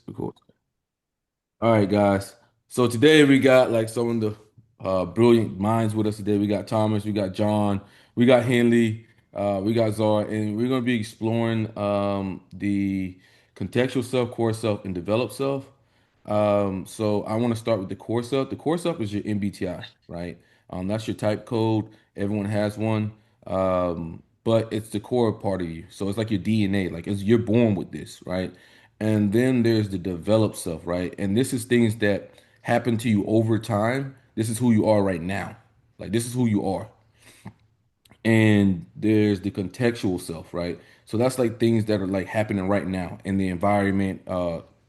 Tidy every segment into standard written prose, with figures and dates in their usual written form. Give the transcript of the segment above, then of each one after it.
Record. All right, guys. So today we got like some of the brilliant minds with us today. We got Thomas, we got John, we got Henley, we got Zara, and we're going to be exploring the contextual self, core self, and developed self. So I want to start with the core self. The core self is your MBTI, right? That's your type code. Everyone has one, but it's the core part of you. So it's like your DNA. Like you're born with this, right? And then there's the developed self, right? And this is things that happen to you over time. This is who you are right now. Like this is who you are. And there's the contextual self, right? So that's like things that are like happening right now in the environment,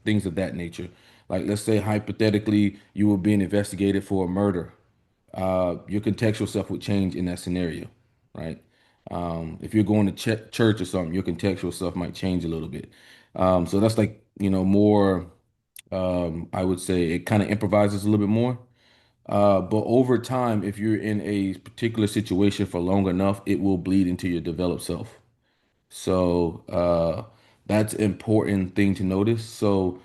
things of that nature. Like let's say hypothetically you were being investigated for a murder. Your contextual self would change in that scenario, right? If you're going to church or something, your contextual self might change a little bit. So that's like, more, I would say it kind of improvises a little bit more. But over time, if you're in a particular situation for long enough, it will bleed into your developed self. So that's an important thing to notice. So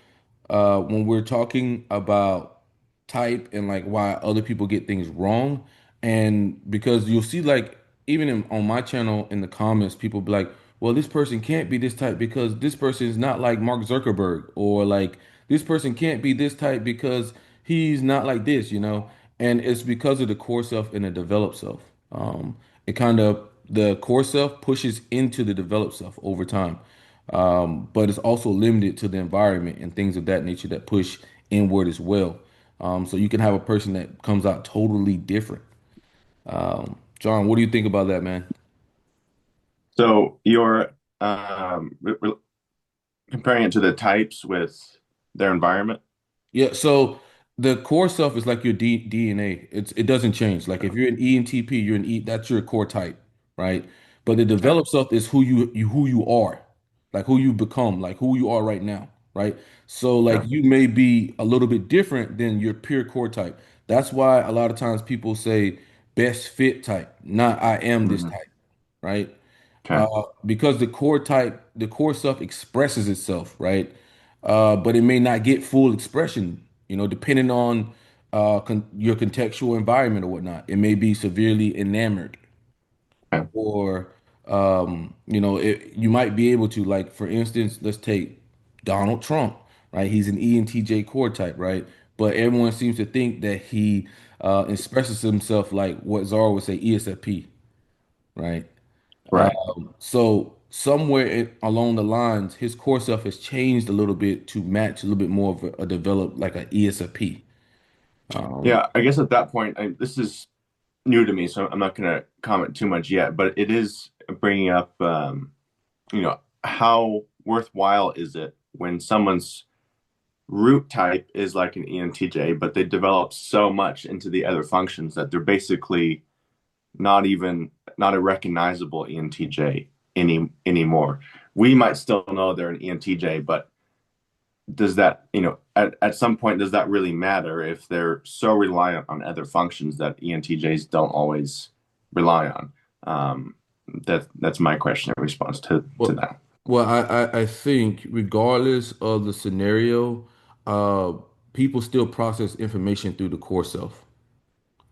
when we're talking about type and like why other people get things wrong, and because you'll see like even on my channel in the comments, people be like, "Well, this person can't be this type because this person is not like Mark Zuckerberg," or like this person can't be this type because he's not like this. And it's because of the core self and the developed self. It kind of the core self pushes into the developed self over time, but it's also limited to the environment and things of that nature that push inward as well. So you can have a person that comes out totally different. John, what do you think about that, man? So you're comparing it to the types with their environment. Yeah, so the core self is like your DNA. It doesn't change. Like if you're an ENTP, you're an E, that's your core type, right? But the Okay. developed self is who you are, like who you become, like who you are right now, right? So like Yeah. you may be a little bit different than your pure core type. That's why a lot of times people say best fit type, not I am this Mhm. type, right? Okay. Because the core self expresses itself, right? But it may not get full expression, depending on your contextual environment or whatnot. It may be severely enamored, Okay. or you might be able to, like, for instance, let's take Donald Trump, right? He's an ENTJ core type, right? But everyone seems to think that he expresses himself like what Zara would say ESFP, right? Right. So somewhere along the lines, his core self has changed a little bit to match a little bit more of a developed like a ESFP. Um, Yeah. I guess at that point, this is new to me, so I'm not going to comment too much yet. But it is bringing up, how worthwhile is it when someone's root type is like an ENTJ, but they develop so much into the other functions that they're basically not a recognizable ENTJ anymore. We might still know they're an ENTJ, but does that, at some point, does that really matter if they're so reliant on other functions that ENTJs don't always rely on? That's my question in response to well, that. well, I think regardless of the scenario, uh, people still process information through the core self.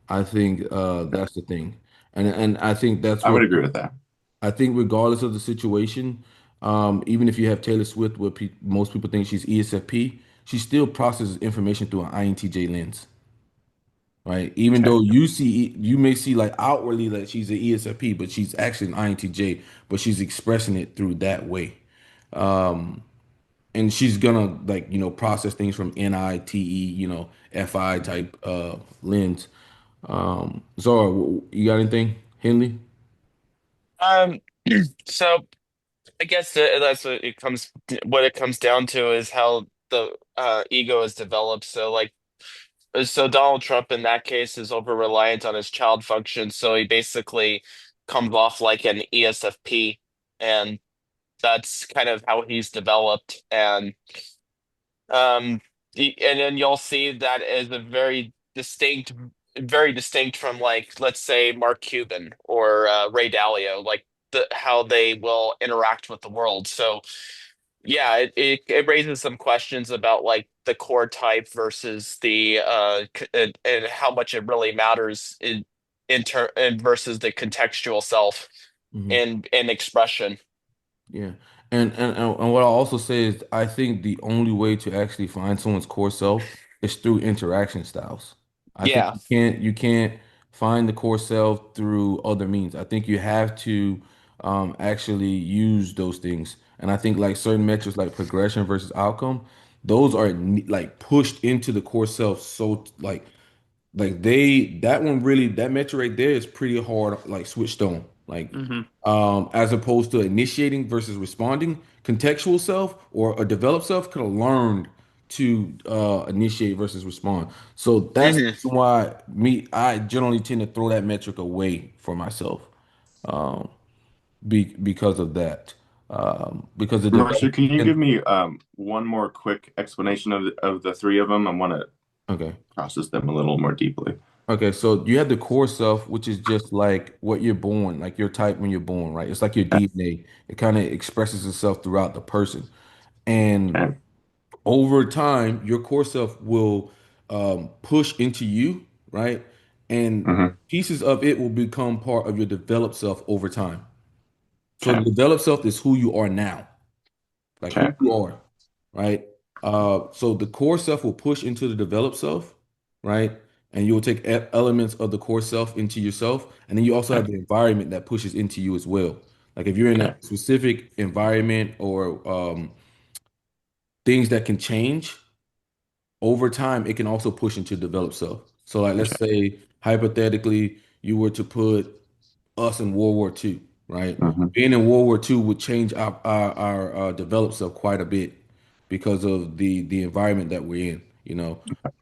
I think that's the thing, and I think that's I where would agree with that. I think regardless of the situation, even if you have Taylor Swift, where most people think she's ESFP, she still processes information through an INTJ lens, right? Even Okay. though you may see like outwardly that she's an ESFP, but she's actually an INTJ, but she's expressing it through that way. And she's gonna like, process things from NITE, FI type lens. Zara, you got anything? Henley? Um, so I guess that's what it comes down to is how the ego is developed. So Donald Trump in that case is over reliant on his child function, so he basically comes off like an ESFP, and that's kind of how he's developed. Um, and then you'll see that as a very distinct from, like, let's say Mark Cuban or Ray Dalio, like how they will interact with the world. So yeah, it raises some questions about like the core type versus the and how much it really matters in ter and versus the contextual self Mhm. and expression. Yeah. And what I also say is I think the only way to actually find someone's core self is through interaction styles. I think Yeah. you can't find the core self through other means. I think you have to actually use those things. And I think like certain metrics like progression versus outcome, those are like pushed into the core self so like they that one really that metric right there is pretty hard like switched on like Hmm. as opposed to initiating versus responding contextual self or a developed self could have learned to initiate versus respond, so that's the Hmm. reason why me I generally tend to throw that metric away for myself, um because of that, because the Marcia, develop can you give and me one more quick explanation of the three of them? I want to okay. process them a little more deeply. Okay, so you have the core self, which is just like what you're born, like your type when you're born, right? It's like your DNA. It kind of expresses itself throughout the person. And Okay. over time, your core self will push into you, right? And Hmm. pieces of it will become part of your developed self over time. So the Okay. developed self is who you are now, like who Okay. you are, right? So the core self will push into the developed self, right? And you'll take elements of the core self into yourself, and then you also Okay. have the environment that pushes into you as well. Like if you're in a Okay. specific environment or things that can change over time, it can also push into developed self. So like let's Okay. say hypothetically you were to put us in World War II, right? Hmm. Being in World War II would change our developed self quite a bit because of the environment that we're in.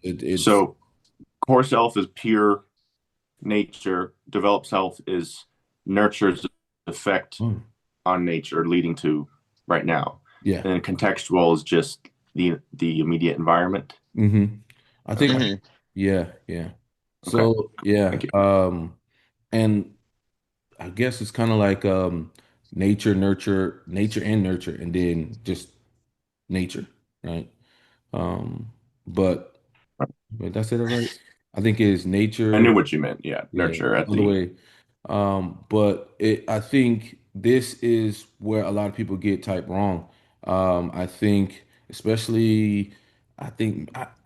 It's So core self is pure nature. Developed self is nurture's effect mm, on nature, leading to right now. yeah. And then contextual is just the immediate environment. hmm I think Okay. Hmm. yeah, yeah. Okay. So yeah, Thank you. and I guess it's kind of like nature and nurture, and then just nature, right? Um, but wait, did I say that right? I think it's I knew nature. what you meant. Yeah. Yeah, Nurture at other the. way. I think this is where a lot of people get type wrong. I think, especially, I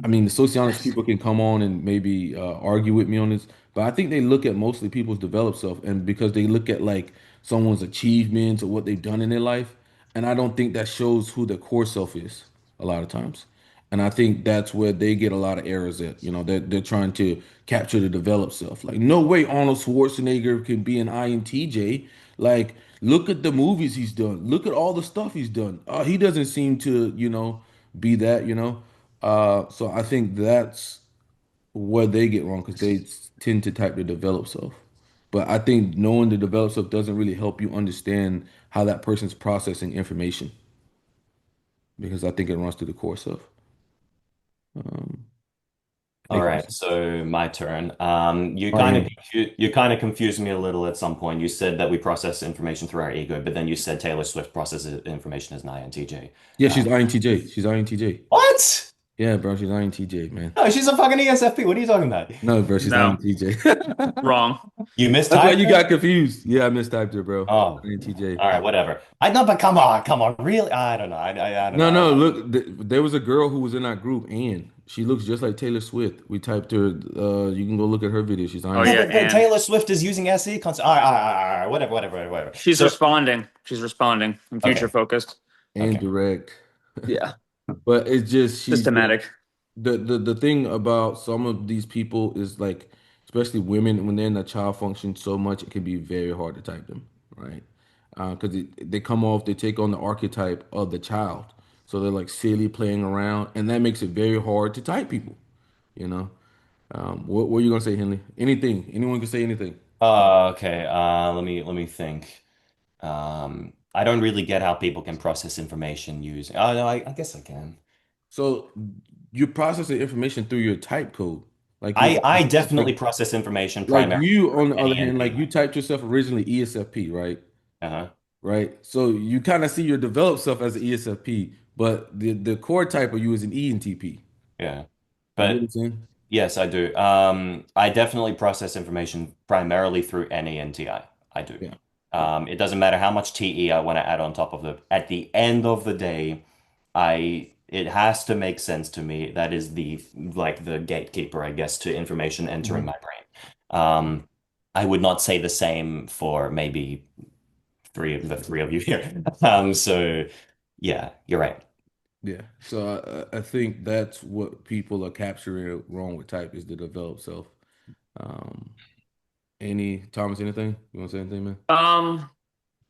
mean, the sociologists people can come on and maybe argue with me on this, but I think they look at mostly people's developed self, and because they look at like someone's achievements or what they've done in their life, and I don't think that shows who their core self is a lot of times. And I think that's where they get a lot of errors at. They're trying to capture the developed self. Like, no way Arnold Schwarzenegger can be an INTJ. Like, look at the movies he's done. Look at all the stuff he's done. He doesn't seem to, be that. So I think that's where they get wrong because they tend to type the developed self. But I think knowing the developed self doesn't really help you understand how that person's processing information because I think it runs through the core self. Um, All Any right, questions? so my turn. You All kind of right. you kind of confused me a little at some point. You said that we process information through our ego, but then you said Taylor Swift processes information as an INTJ. Yeah, Uh, she's INTJ. She's INTJ. what? Yeah, bro, she's INTJ, man. No, she's a fucking ESFP. What are you talking about? No, bro, she's No, INTJ. wrong. You That's why mistyped you her? got confused. Yeah, I mistyped her, bro. Oh, INTJ. all right, whatever. I know, but come on, really? I don't know. I don't No, know. no, look, there was a girl who was in our group, and she looks just like Taylor Swift. We typed her. You can go look at her video. She's Oh INTJ. yeah, Yeah, but and Taylor Swift is using SE concept. All right, whatever. She's So, responding. She's responding and future okay, focused. And okay. direct. Yeah. But it's just she's just Systematic. the thing about some of these people is like, especially women, when they're in the child function so much, it can be very hard to type them, right? Because they come off, they take on the archetype of the child, so they're like silly, playing around, and that makes it very hard to type people. You know, what were you gonna say, Henley? Anything? Anyone can say anything. Okay. Let me think. I don't really get how people can process information using. Oh no, I guess I can. So you process the information through your type code, like your I definitely like process information like primarily you through on the other hand, like NENT. you typed yourself originally ESFP, right? Uh-huh. right? So you kind of see your developed self as an ESFP, but the core type of you is an ENTP. Yeah. You get what I'm But saying? yes, I do. I definitely process information primarily through NENTI. I do. Yeah. Yeah. It doesn't matter how much TE I want to add on top of the. At the end of the day, it has to make sense to me. That is the like the gatekeeper, I guess, to information entering Mhm. my brain. I would not say the same for maybe three of you here. So yeah, you're right. Yeah. So I think that's what people are capturing wrong with type is the developed self. Um, Thomas, anything? You want to say anything, man? Um,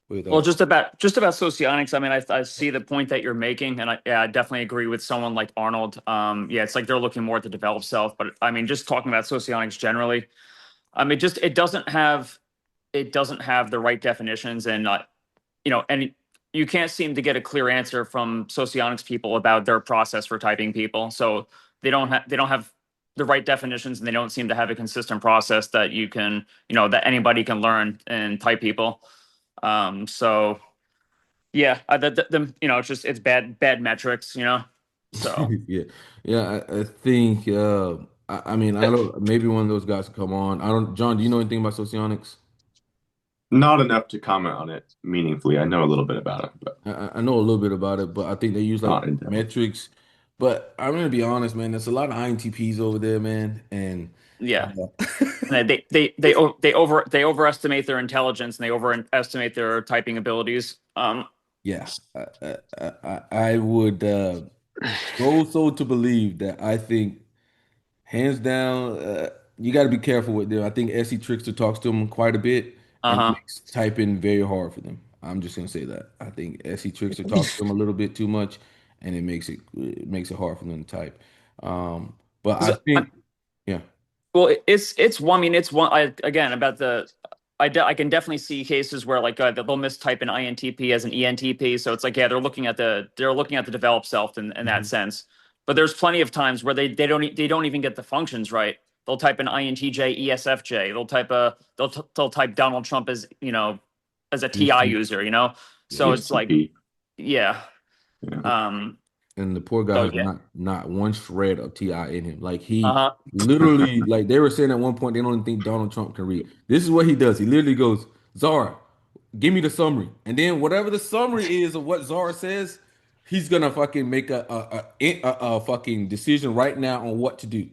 What are your well, thoughts? just about socionics. I mean, I see the point that you're making, and I definitely agree with someone like Arnold. Yeah, it's like they're looking more at the developed self, but I mean, just talking about socionics generally, I mean, just it doesn't have the right definitions, and and you can't seem to get a clear answer from socionics people about their process for typing people. So they don't have the right definitions, and they don't seem to have a consistent process that you can, that anybody can learn and type people. So yeah, it's just it's bad metrics, So Yeah, yeah. I think. I mean, I don't. Maybe one of those guys can come on. I don't. John, do you know anything about socionics? Not enough to comment on it meaningfully. I know a little bit about it, but I know a little bit about it, but I think they use like not in depth. metrics. But I'm gonna be honest, man. There's a lot of INTPs over there, man, and yeah, uh, and they overestimate their intelligence, and they overestimate their typing abilities. yeah, I would go so to believe that I think hands down, you got to be careful with them. I think SE Trickster talks to them quite a bit, and it Uh-huh. makes typing very hard for them. I'm just gonna say that. I think SE Trickster talks to them a little bit too much, and it makes it hard for them to type. But I So, think, yeah, well, it's one. I mean, it's one. I again about the. I can definitely see cases where like they'll mistype an INTP as an ENTP. So it's like yeah, they're looking at the developed self in that Mhm. sense. But there's plenty of times where they don't even get the functions right. They'll type an INTJ ESFJ. They'll type Donald Trump as as a TI EST, user. yeah. So it's like ESTP. yeah. Yeah. Um. And the poor guy So has yeah. not one shred of TI in him. Like Uh he huh. literally, like they were saying at one point, they don't think Donald Trump can read. This is what he does. He literally goes, Zara, give me the summary, and then whatever the summary is of what Zara says, he's gonna fucking make a fucking decision right now on what to do.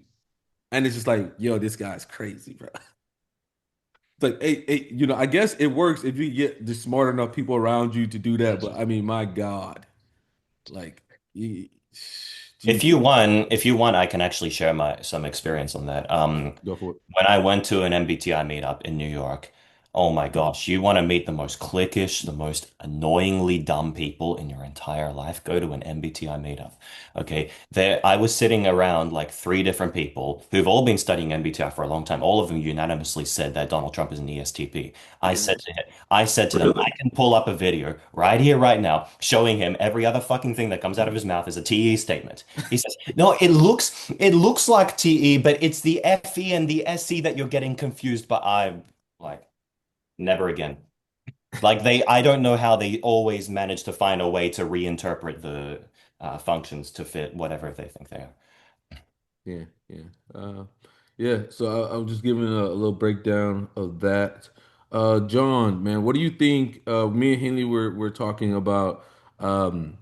And it's just like, yo, this guy's crazy, bro. It's like, hey, I guess it works if you get the smart enough people around you to do that. But I mean, my God, like, he- Jesus, If you want, I can actually share my some experience on that. go for it. When I went to an MBTI meetup in New York, oh my gosh, you want to meet the most cliquish, the most annoyingly dumb people in your entire life, go to an MBTI meetup. Okay. There, I was sitting around like three different people who've all been studying MBTI for a long time. All of them unanimously said that Donald Trump is an ESTP. I said to them, I Really? can pull up a video right here, right now, showing him every other fucking thing that comes out of his mouth is a TE statement. He says, no, it looks like TE, but it's the FE and the SE that you're getting confused. But I'm like, never again. Like I don't know how they always manage to find a way to reinterpret the functions to fit whatever they think they are. Yeah, yeah, uh, yeah. So I'm just giving a little breakdown of that. John, man, what do you think? Me and Henley were talking about um,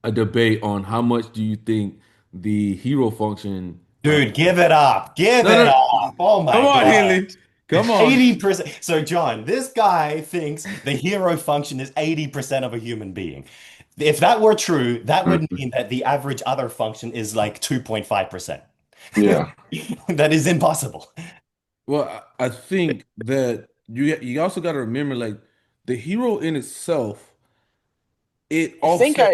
a debate on how much do you think the hero function. Dude, give it up. Give No, it no, up. Oh come my on, God. Henley, come on. 80%. So, John, this guy thinks the hero function is 80% of a human being. If that were true, that would Mhm. mean that the average other function is like 2.5%. Yeah. That is impossible. Well, I think that you also got to remember like the hero in itself, it I think offsets I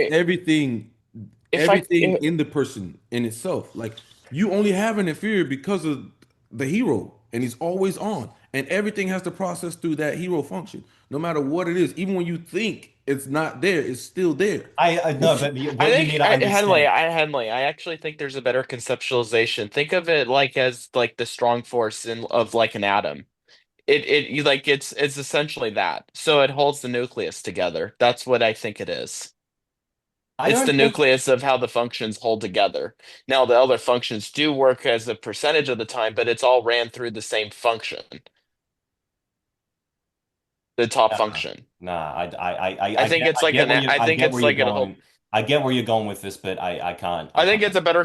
if I everything if, in the person in itself. Like you only have an inferior because of the hero, and he's always on, and everything has to process through that hero function, no matter what it is. Even when you think it's not there, it's still there. I no, but I what you need think to understand. Henley, I actually think there's a better conceptualization. Think of it like as like the strong force in of like an atom. it's essentially that. So it holds the nucleus together. That's what I think it is. I It's the don't think. nucleus of how the functions hold together. Now, the other functions do work as a percentage of the time, but it's all ran through the same function, the top function. Nah, I think it's I like get an, where you, I I think get where it's you're like a whole, going. I get where you're going with this, but I I think can't. it's a better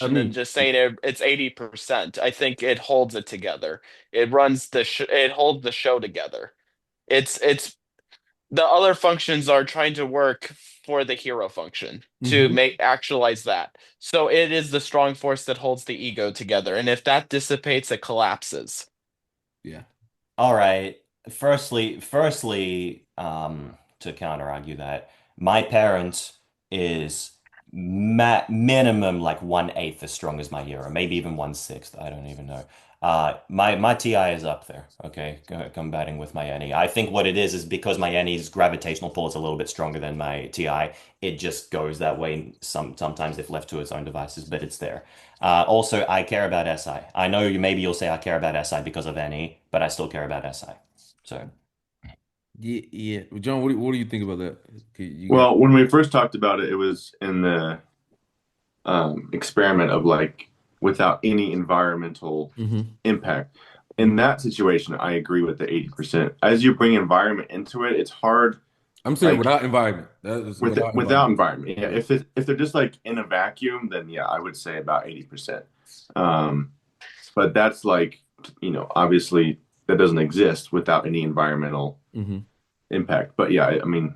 I conceptualization than mean, just saying it's 80%. I think it holds it together. It holds the show together. It's the other functions are trying to work for the hero function to mhm, make actualize that. So it is the strong force that holds the ego together. And if that dissipates, it collapses. yeah. All right. Firstly, to counter argue that my parent is ma minimum like 1/8 as strong as my hero, maybe even 1/6. I don't even know. My TI is up there. Okay, combating with my NE. I think what it is because my NE's gravitational pull is a little bit stronger than my TI. It just goes that way sometimes if left to its own devices, but it's there. Also, I care about SI. I know maybe you'll say I care about SI because of NE, but I still care about SI. So, Yeah, yeah. John, what do you think about that? Okay, you got. Well, when we first talked about it, it was in the experiment of like without any environmental Hmm. impact. In that situation, I agree with the 80%. As you bring environment into it, it's hard. I'm saying Like without environment. That is without without environment. environment, yeah. Yeah. If they're just like in a vacuum, then yeah, I would say about 80%. Um, but that's like, obviously that doesn't exist without any environmental Hmm. impact. But yeah, I mean,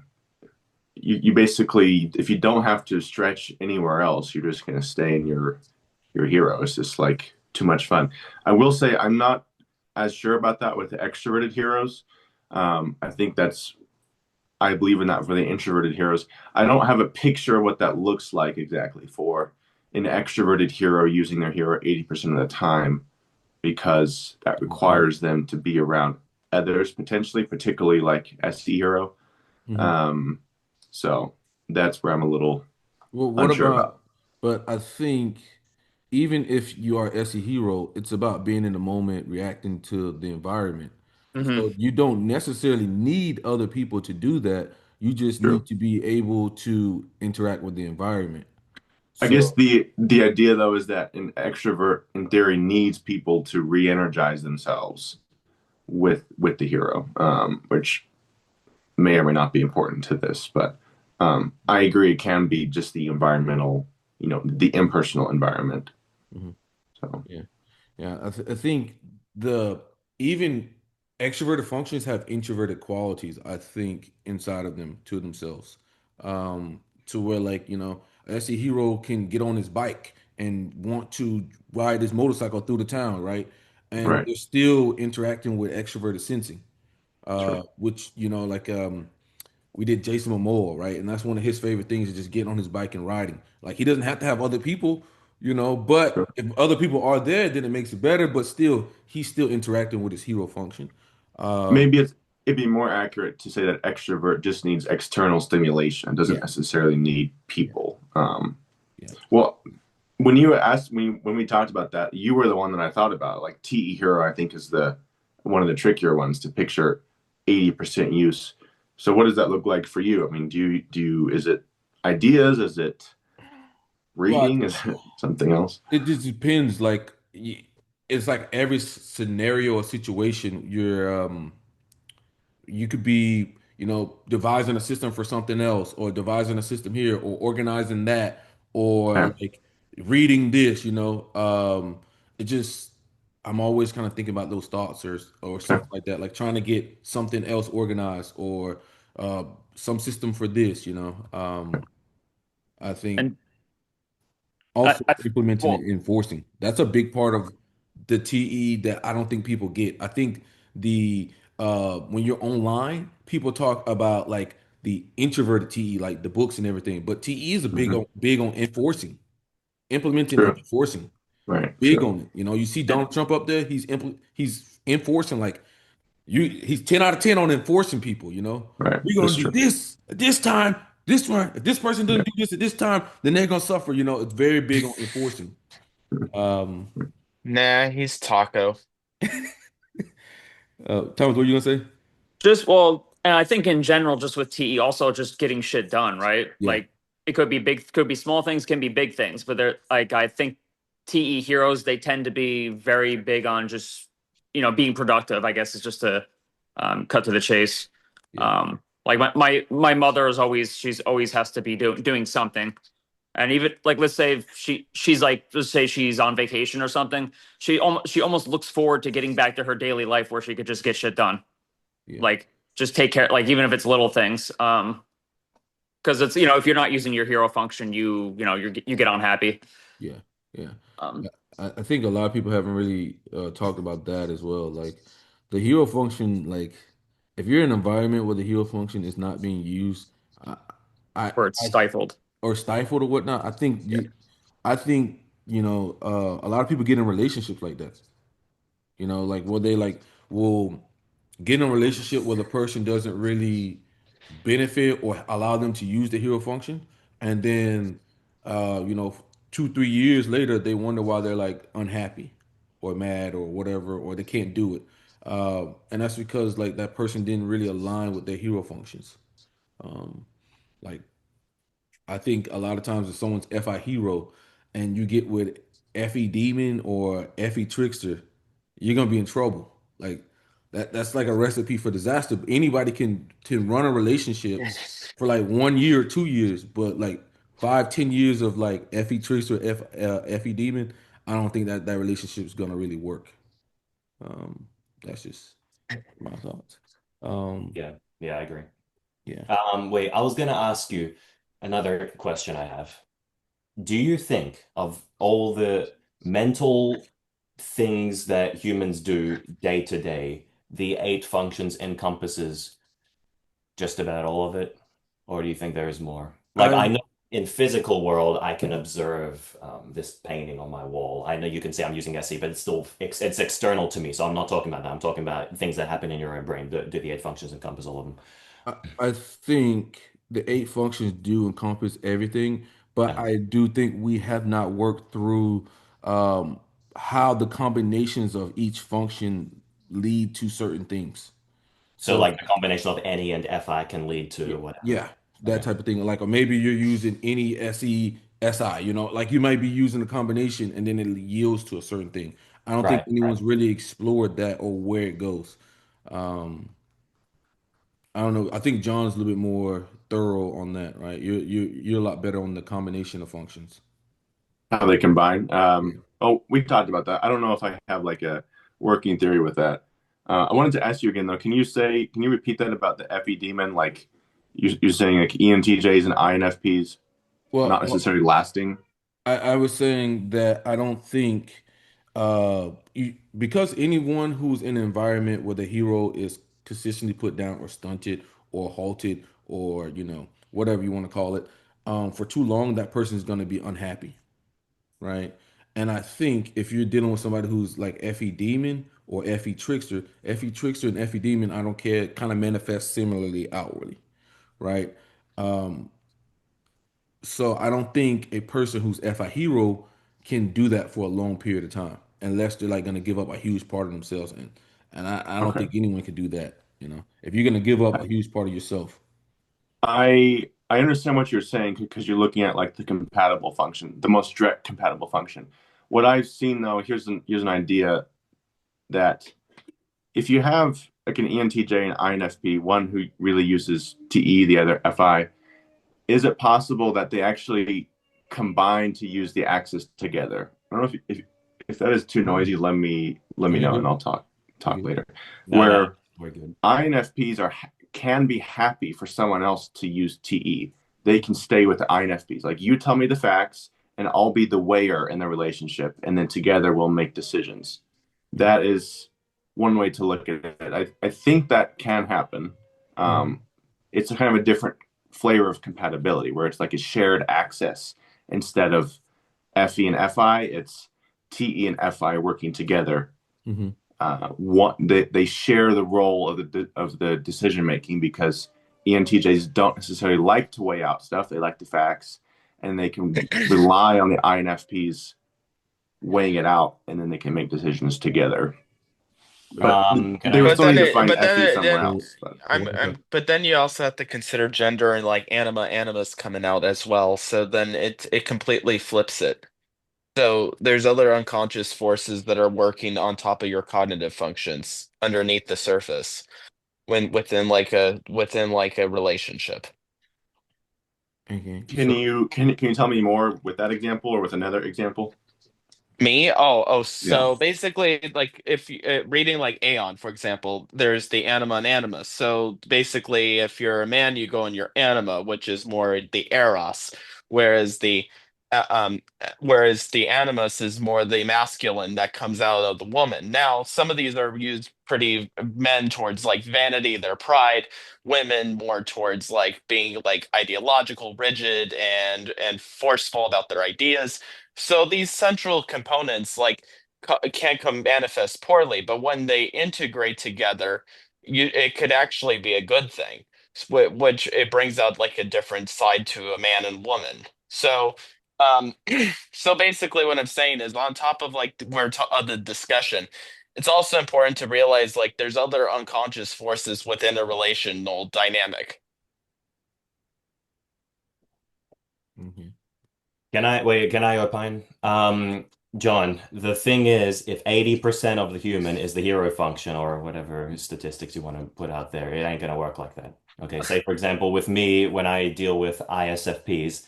you basically, if you don't have to stretch anywhere else, you're just gonna stay in your hero. It's just like too much fun. I will say I'm not as sure about that with the extroverted heroes. I think I believe in that for the introverted heroes. I don't have a picture of what that looks like exactly for an extroverted hero using their hero 80% of the time because that Okay. requires them to be around others potentially, particularly like SE hero. Hmm. Um, so that's where I'm a little Well, what unsure about. about, but I think even if you are SE hero, it's about being in the moment, reacting to the environment. Hmm. So you don't necessarily need other people to do that. You just True. need to be able to interact with the environment. I guess So the idea though is that an extrovert in theory needs people to re-energize themselves with the hero, which may or may not be important to this, but I agree it can be just the environmental, the impersonal environment. mhm, So yeah. Yeah, I think the even extroverted functions have introverted qualities, I think, inside of them to themselves. To where like, a hero can get on his bike and want to ride his motorcycle through the town, right? And right, they're still interacting with extroverted sensing. true. Which, like we did Jason Momoa, right? And that's one of his favorite things is just getting on his bike and riding. Like he doesn't have to have other people, True. but if other people are there, then it makes it better. But still, he's still interacting with his hero function. Um, Maybe it'd be more accurate to say that extrovert just needs external stimulation. It doesn't yeah, necessarily need yeah, people. yeah. Well, when you asked me when we talked about that, you were the one that I thought about. Like TE hero, I think is the one of the trickier ones to picture 80% use. So what does that look like for you? I mean, is it ideas? Is it Well, reading? Is it something else? it just depends. Like it's like every scenario or situation you could be, devising a system for something else, or devising a system here, or organizing that, or Yeah. like reading this, it just I'm always kind of thinking about those thoughts or Okay. something like that, like trying to get something else organized or uh some system for this, I think And also I implementing well, and enforcing. That's a big part of the TE that I don't think people get. I think the when you're online, people talk about like the introverted TE, like the books and everything, but TE is a Hmm. big on enforcing, implementing and True. enforcing. Right. Big True. on it. You see and Donald Trump up there, he's enforcing like he's 10 out of 10 on enforcing people, Right. We're That's gonna do true. this at this time, this one, if this person Yeah. doesn't do this at this time, then they're gonna suffer, It's very big on enforcing. Um, Nah, he's Taco. Thomas, what you gonna say? Just well, and I think in general, just with TE, also just getting shit done, right? Yeah, Like it could be big, could be small things, can be big things, but they're like I think TE heroes they tend to be very big on just being productive. I guess is just to cut to the chase. yeah, Like my mother is always she's always has to be doing something. And even like let's say if she's like let's say she's on vacation or something, she almost looks forward to getting back to her daily life where she could just get shit done, yeah, like just take care, like even if it's little things, because it's if you're not using your hero function, you get unhappy. yeah, yeah. um I think a lot of people haven't really talked about that as well. Like the hero function, like if you're in an environment where the hero function is not being used, I, where it's I stifled. or stifled or whatnot, I think a lot of people get in relationships like that. Like where they like will get in a relationship where the person doesn't really benefit or allow them to use the hero function, and then 2 3 years later they wonder why they're like unhappy or mad or whatever, or they can't do it, and that's because like that person didn't really align with their hero functions. Like I think a lot of times if someone's FI hero and you get with FE demon or FE trickster, you're gonna be in trouble. Like that's like a recipe for disaster. Anybody can run a relationship for like 1 year or 2 years, but like 5 10 years of like FE trickster, FE demon, I don't think that relationship is gonna really work. Um, that's just my thoughts. Um, Yeah, yeah, I agree. yeah. Wait, I was gonna ask you another question I have. Do you think of all the mental things that humans do day to day, the eight functions encompasses just about all of it? Or do you think there is more? Like I I know in physical world, I can observe this painting on my wall. I know you can say I'm using SE, but it's external to me. So I'm not talking about that. I'm talking about things that happen in your own brain. Do the eight functions encompass all of them? I think the eight functions do encompass everything, but Uh, I do think we have not worked through um, how the combinations of each function lead to certain things. so So like the combination of any and FI can lead yeah, to whatever. yeah, that Okay. type of thing. Like, or maybe you're using any SE SI, like you might be using a combination and then it yields to a certain thing. I don't think Right, right. anyone's really explored that or where it goes. Um, I don't know. I think John's a little bit more thorough on that, right? You're a lot better on the combination of functions. How they combine. Yeah. Oh, we talked about that. I don't know if I have like a working theory with that. I wanted to ask you again though. Can you repeat that about the FE demon? Like you're saying like ENTJs and INFPs not Well, necessarily lasting. I was saying that I don't think because anyone who's in an environment where the hero is consistently put down or stunted or halted or whatever you want to call it, for too long, that person is going to be unhappy, right? And I think if you're dealing with somebody who's like FE demon or FE trickster and FE demon, I don't care, kind of manifest similarly outwardly, right? Um, so I don't think a person who's FI hero can do that for a long period of time unless they're like going to give up a huge part of themselves, and I don't Okay. think anyone can do that. If you're going to give up a huge part of yourself, I understand what you're saying because you're looking at like the compatible function, the most direct compatible function. What I've seen though, here's an idea that if you have like an ENTJ and INFP, one who really uses TE, the other FI, is it possible that they actually combine to use the axis together? I don't know if that is too no, noisy. Let me you know and good, I'll you talk good. later. No, no, Where we're good. INFPs can be happy for someone else to use TE. They can stay with the INFPs. Like you tell me the facts, and I'll be the weigher in the relationship, and then together we'll make decisions. Mhm, That is one way to look at it. I think that can happen. mhm, Um, it's a kind of a different flavor of compatibility where it's like a shared access instead of FE and FI. It's TE and FI working together. mhm, They share the role of the decision making because ENTJs don't necessarily like to weigh out stuff. They like the facts, and they can rely on the INFPs weighing it out, and then they can make decisions together. But Can they I? would But still then need to it, find but FE then, somewhere then So, else. But so what is that? but then you also have to consider gender and like anima animus coming out as well. So then it completely flips it. So there's other unconscious forces that are working on top of your cognitive functions underneath the surface when within like a relationship. Okay. can So, you can you tell me more with that example or with another example? Me? Oh, Yeah. so basically, like if you, reading like Aeon, for example, there's the anima and animus. So basically, if you're a man, you go in your anima, which is more the eros, whereas the animus is more the masculine that comes out of the woman. Now, some of these are used pretty men towards like vanity, their pride, women more towards like being like ideological, rigid, and forceful about their ideas. So these central components like can come manifest poorly, but when they integrate together, it could actually be a good thing, which it brings out like a different side to a man and woman. So, so basically, what I'm saying is, on top of like the discussion, it's also important to realize like there's other unconscious forces within a relational dynamic. okay. Can I wait? Can I opine? John, the thing is, if 80% of the human is the hero function or whatever statistics you want to put out there, it ain't gonna work like that. Okay, say for example, with me, when I deal with ISFPs,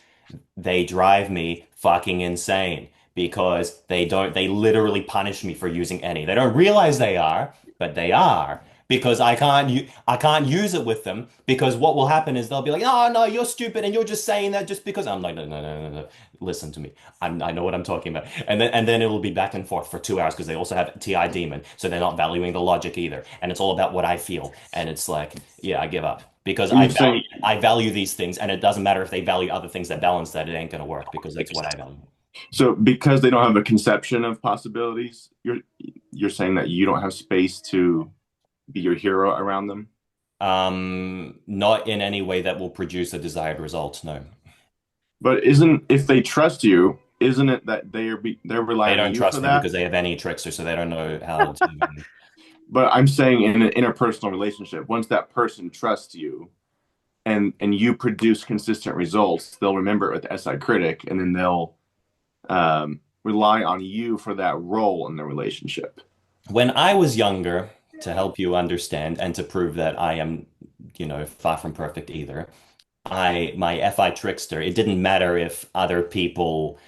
they drive me fucking insane because they literally punish me for using any. They don't realize they are, but they are because I can't use it with them because what will happen is they'll be like, "Oh no, you're stupid and you're just saying that just because." I'm like, "No, no, no, no, no. Listen to me. I know what I'm talking about." And then it will be back and forth for 2 hours because they also have TI demon, so they're not valuing the logic either. And it's all about what I feel. And it's like, yeah, I give up because So you're saying I value these things, and it doesn't matter if they value other things that balance that, it ain't gonna work because that's what I value. so because they don't have a conception of possibilities, you're saying that you don't have space to be your hero around them? Not in any way that will produce a desired result, no. But isn't if they trust you, isn't it that they're They relying on don't you for trust me that? because they have any trickster, so they don't know how to. But I'm saying in an interpersonal relationship, once that person trusts you and you produce consistent results, they'll remember it with the SI critic, and then they'll rely on you for that role in the relationship. When I was younger, to help you understand and to prove that I am, far from perfect either, my FI trickster, it didn't matter if other people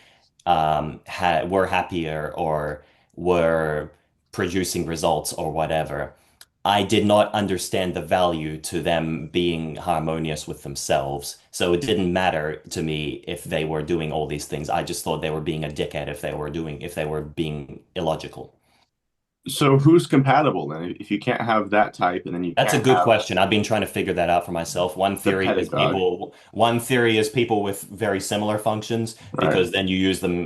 were happier or were producing results or whatever. I did not understand the value to them being harmonious with themselves. So it didn't matter to me if they were doing all these things. I just thought they were being a dickhead if they were being illogical. So who's compatible then? If you can't have that type, and then you That's a can't good have question. I've been trying to figure that out for myself. the pedagogue, One theory is people with very similar functions right? because then you use them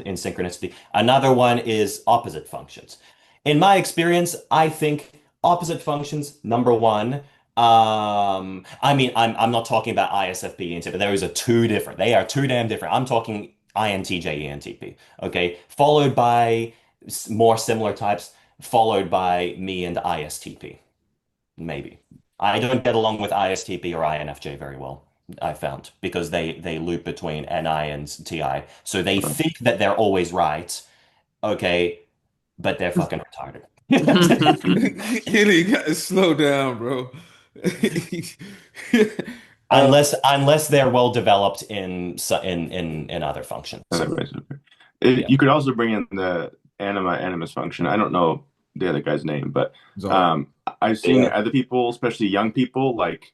in synchronicity. Another one is opposite functions. In my experience, I think opposite functions, number one, I mean, I'm not talking about ISFP and but those are two different. They are two damn different. I'm talking INTJ, ENTP, okay? Followed by more similar types, followed by me and ISTP. Maybe. I don't get along with ISTP or INFJ very well, I found, because they loop between NI and TI. So they think that they're always right, okay, but they're fucking retarded. Kenny, you gotta slow down, bro. Uh, Unless they're well developed in other functions. Anyways, okay. Yeah. You could also bring in the anima animus function. I don't know the other guy's name, but Zara. I've seen Yeah. other people, especially young people, like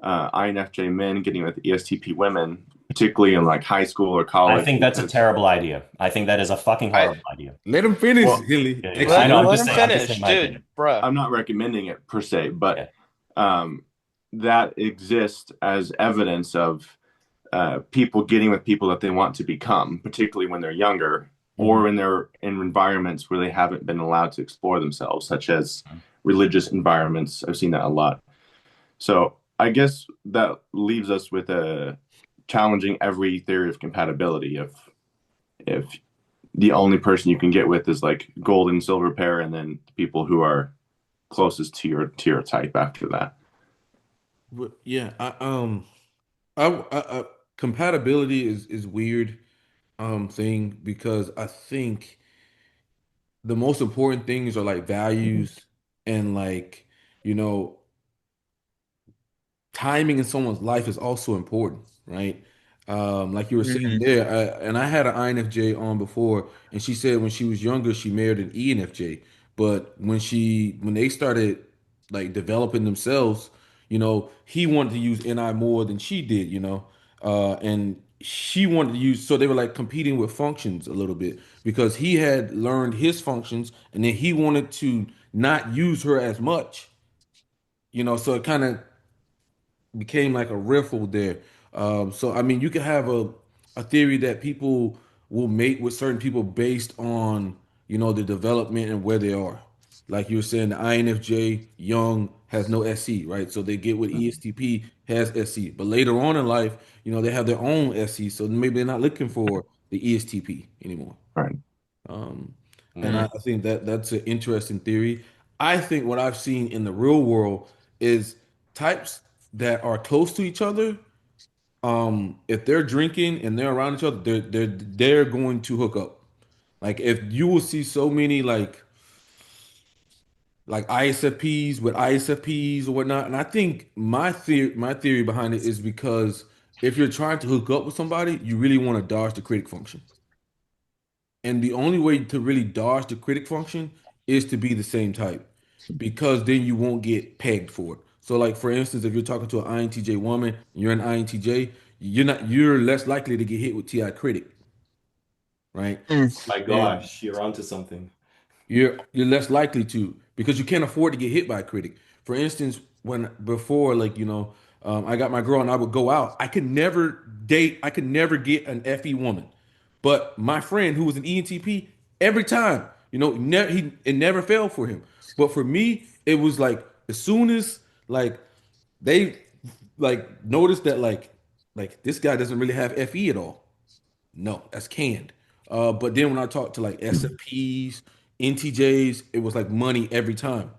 INFJ men getting with ESTP women, particularly in like high school or I college, think that's a because terrible idea. I think that is a fucking I horrible idea. Let him finish, well, Hilly. Yeah, yeah. I Actually, know. let him let him I'm just saying finish, my dude, opinion. bruh. I'm not recommending it per se, but Yeah. um, that exists as evidence of people getting with people that they want to become, particularly when they're younger or Mhm. when they're in environments where they haven't been allowed to explore themselves, such as religious environments. I've seen that a lot. So I guess that leaves us with a challenging every theory of compatibility. If the only person you can get with is like gold and silver pair, and then people who are closest to your type after that. But yeah, I compatibility is weird thing because I think the most important things are like values and like you know timing in someone's life is also important, right? Like you were saying Hmm. there, and I had an INFJ on before, and she said when she was younger, she married an ENFJ. But when they started like developing themselves, he wanted to use NI more than she did, and she wanted to use, so they were like competing with functions a little bit because he had learned his functions, and then he wanted to not use her as much, so it kind of became like a riffle there. So I mean, you could have a theory that people will mate with certain people based on the development and where they are. Like you were saying, the INFJ young has no SC, right? So they get with ESTP has SC, but later on in life, they have their own SC, so maybe they're not looking for the ESTP anymore. Right. Um, and I, Mm. I think that that's an interesting theory. I think what I've seen in the real world is types that are close to each other. If they're drinking and they're around each other, they're going to hook up. Like if you will see so many like ISFPs with ISFPs or whatnot, and I think my theory behind it is because if you're trying to hook up with somebody, you really want to dodge the critic function. And the only way to really dodge the critic function is to be the same type because then you won't get pegged for it. So like for instance, if you're talking to an INTJ woman, and you're an INTJ, you're less likely to get hit with TI critic, right? My And gosh, you're onto something. you're less likely to because you can't afford to get hit by a critic. For instance, when before like I got my girl and I would go out, I could never get an FE woman. But my friend who was an ENTP, every time, it never failed for him. But for me, it was like as soon as like they like noticed that like this guy doesn't really have FE at all. No, that's canned. But then when I talked to like SFPs, NTJs, it was like money every time.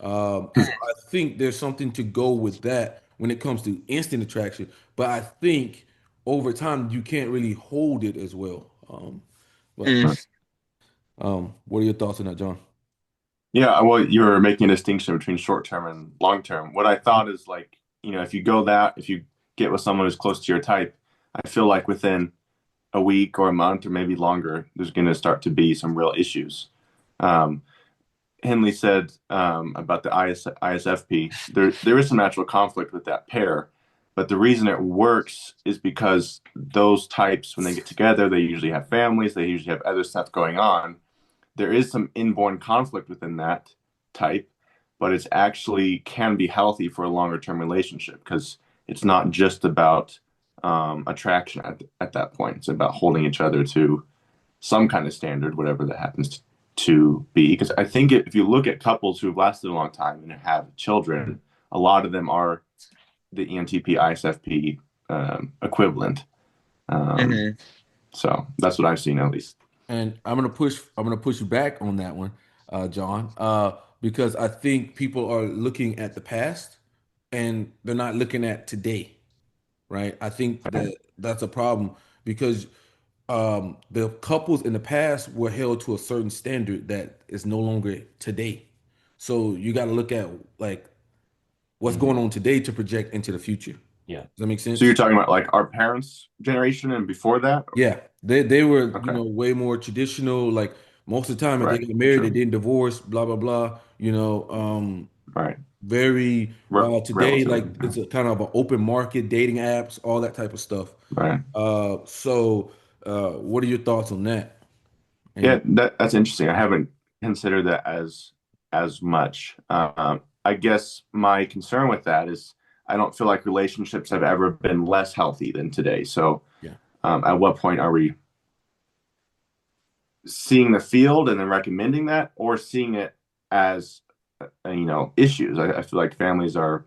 So I think there's something to go with that when it comes to instant attraction. But I think over time you can't really hold it as well. But Mm. what are your thoughts on that, John? Yeah, well, you're making a distinction between short term and long term. What I thought is like, if you get with someone who's close to your type, I feel like within a week or a month or maybe longer, there's going to start to be some real issues. Um, Henley said about the ISFP, there is some natural conflict with that pair, but the reason it works is because those types, when they get together, they usually have families, they usually have other stuff going on. There is some inborn conflict within that type, but it's actually can be healthy for a longer term relationship because it's not just about attraction at that point. It's about holding each other to some kind of standard, whatever that happens to be. Because I think if you look at couples who've lasted a long time and have children, a lot of them are the ENTP ISFP equivalent. Um, Hmm. so that's what I've seen at least. And I'm gonna push you back on that one, John, because I think people are looking at the past and they're not looking at today, right? I think Right. that's a problem because the couples in the past were held to a certain standard that is no longer today. So you got to look at like what's Mhm. going on today to project into the future. Does Yeah. that make So you're sense? talking about like our parents' generation and before that? Yeah, they were Okay. way more traditional. Like most of the time, if they Right. got married, they True. didn't divorce. Blah blah blah. Right. Very today Relative. like it's a kind of an open market, dating apps, all that type of stuff. Right. What are your thoughts on that? Yeah, And that's interesting. I haven't considered that as much. I guess my concern with that is I don't feel like relationships have ever been less healthy than today. So, yeah, at what point are we seeing the field and then recommending that, or seeing it as issues? I feel like families are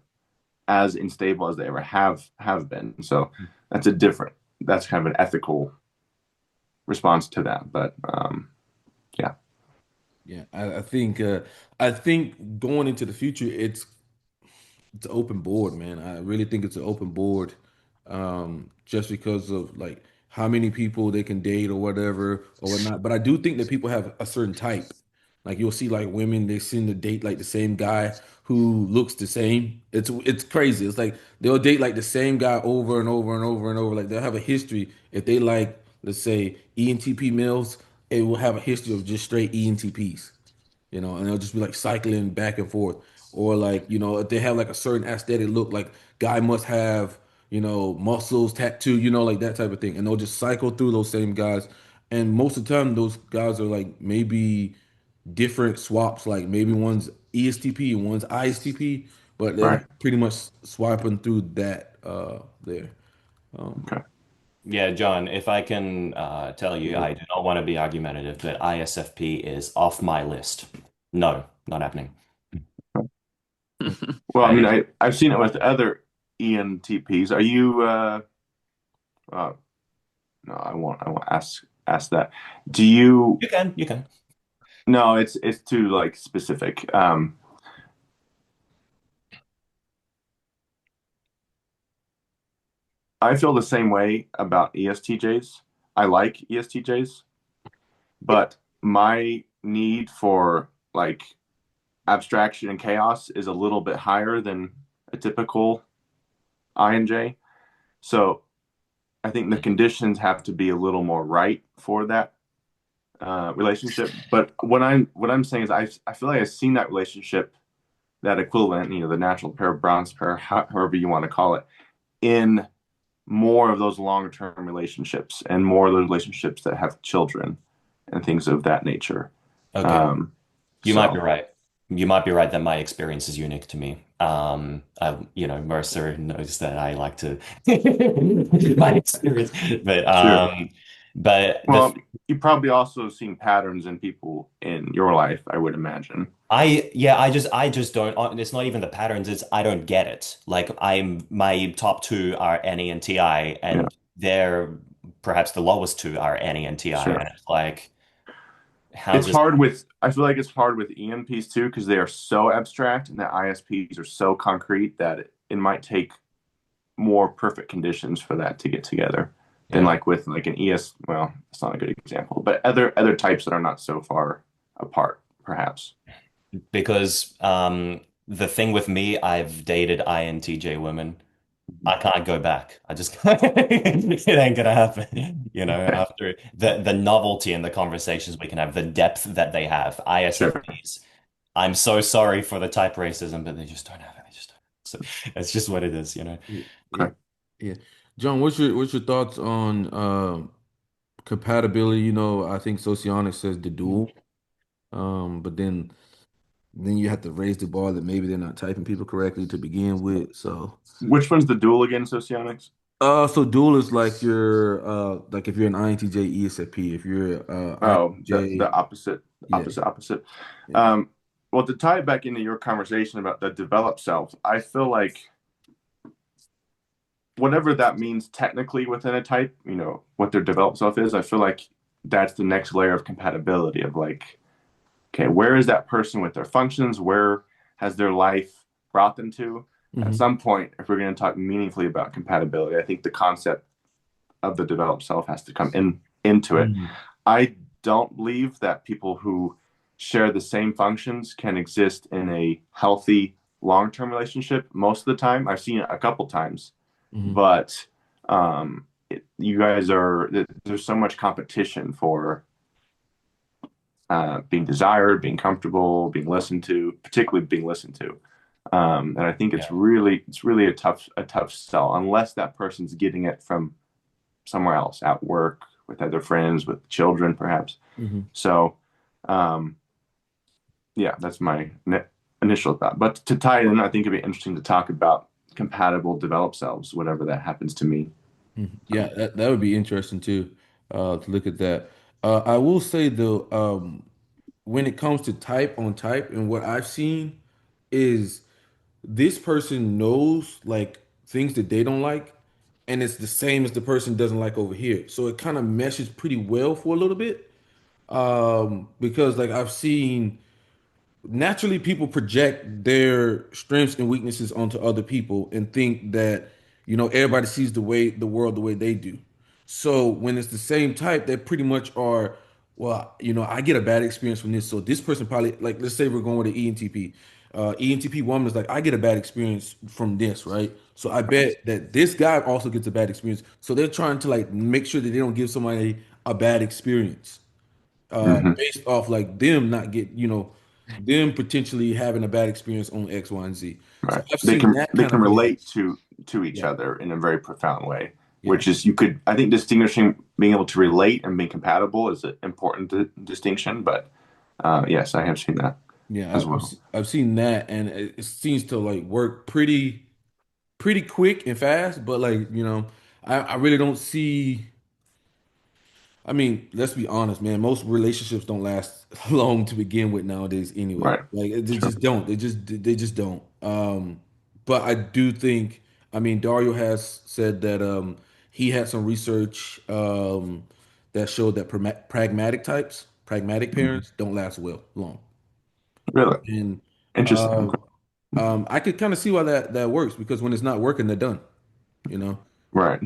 as unstable as they ever have been. So that's kind of an ethical response to that. But yeah. Yeah, I think going into the future, it's an open board, man. I really think it's an open board, just because of like how many people they can date or whatever or whatnot. But I do think that people have a certain type. Like you'll see like women, they seem to date like the same guy who looks the same. It's crazy. It's like they'll date like the same guy over and over and over and over. Like they'll have a history. If they like, let's say, ENTP males, it will have a history of just straight ENTPs, and they'll just be like cycling back and forth. Or like, if they have like a certain aesthetic look, like guy must have, muscles, tattoo, like that type of thing. And they'll just cycle through those same guys. And most of the time, those guys are like maybe different swaps, like maybe one's ESTP and one's ISTP, but Right. they're pretty much swiping through that there. Okay. Yeah, John, if I can tell you, Yeah. I do not want to be argumentative, but ISFP is off my list. No, not happening. Well, I I mean, I've seen it with other ENTPs. Are you uh no, I won't ask that. Do you you can. No, it's too like specific. I feel the same way about ESTJs. I like ESTJs, but my need for like abstraction and chaos is a little bit higher than a typical INJ. So I think the conditions have to be a little more right for that relationship. But what I'm saying is I feel like I've seen that relationship, that equivalent, the natural pair, bronze pair, however you want to call it, in more of those long-term relationships and more of those relationships that have children and things of that nature. Okay. Um, You might be so right. You might be right that my experience is unique to me. Mercer knows that I like to my experience, but sure. the Well, you probably also seen patterns in people in your life, I would imagine. I just don't. It's not even the patterns. It's I don't get it. Like my top two are NE and TI, Yeah, and they're perhaps the lowest two are NE and TI, sure. and it's like, how's It's this? hard with, I feel like it's hard with ENPs too, because they are so abstract and the ISPs are so concrete that it might take more perfect conditions for that to get together than Yeah. like with like an ES. Well, it's not a good example, but other types that are not so far apart, perhaps. Because the thing with me, I've dated INTJ women. I can't go back. I just it ain't gonna happen. Okay, After the novelty and the conversations we can have, the depth that they have. sure. ISFPs. I'm so sorry for the type racism, but they just don't have it. They just don't. So it's just what it is. Yeah, yeah, Okay. yeah. John, what's your thoughts on compatibility? I think Socionics says the dual. But then you have to raise the bar that maybe they're not typing people correctly to begin with. So Which one's the dual again, socionics? so dual is like like if you're an INTJ ESFP, if you're Oh, INTJ, the opposite, yeah, opposite. yeah. Um, well, to tie it back into your conversation about the developed self, I feel like whatever that means technically within a type, what their developed self is, I feel like that's the next layer of compatibility of like, okay, where is that person with their functions? Where has their life brought them to? At Hmm. some point, if we're going to talk meaningfully about compatibility, I think the concept of the developed self has to come into it. Hmm. I don't believe that people who share the same functions can exist in a healthy long-term relationship most of the time. I've seen it a couple times, Hmm. but you guys there's so much competition for being desired, being comfortable, being listened to, particularly being listened to. And I think Yeah. it's really a tough sell unless that person's getting it from somewhere else, at work, with other friends, with children, perhaps. Hmm. So, um, yeah, that's my initial thought. But to tie it in, I think it'd be interesting to talk about compatible developed selves, whatever that happens to me. Yeah, that would be interesting too, to look at that. I will say though, when it comes to type on type, and what I've seen is this person knows like things that they don't like, and it's the same as the person doesn't like over here. So it kind of meshes pretty well for a little bit. Because like I've seen naturally people project their strengths and weaknesses onto other people and think that everybody sees the world the way they do. So when it's the same type, they pretty much are, well, I get a bad experience from this, so this person probably, like, let's say we're going with an ENTP. ENTP woman is like, I get a bad experience from this, right? So I bet that this guy also gets a bad experience, so they're trying to like make sure that they don't give somebody a bad experience, Hmm. based off like them not get, them potentially having a bad experience on X, Y, and Z. So Right. I've They seen can that they kind can of play out. relate to each Yeah, other in a very profound way, yeah, which is you could I think distinguishing being able to relate and being compatible is an important distinction. But yes, I have seen that yeah. as well. I've seen that, and it seems to like work pretty quick and fast. But like I really don't see. I mean, let's be honest, man. Most relationships don't last long to begin with nowadays, anyway. Right. Like they Sure. just don't. They just don't. But I do think. I mean, Dario has said that he had some research that showed that pragmatic Mhm. parents don't last long. Really And interesting. uh, Okay. I could kind of see why that works because when it's not working, they're done. You know. Right.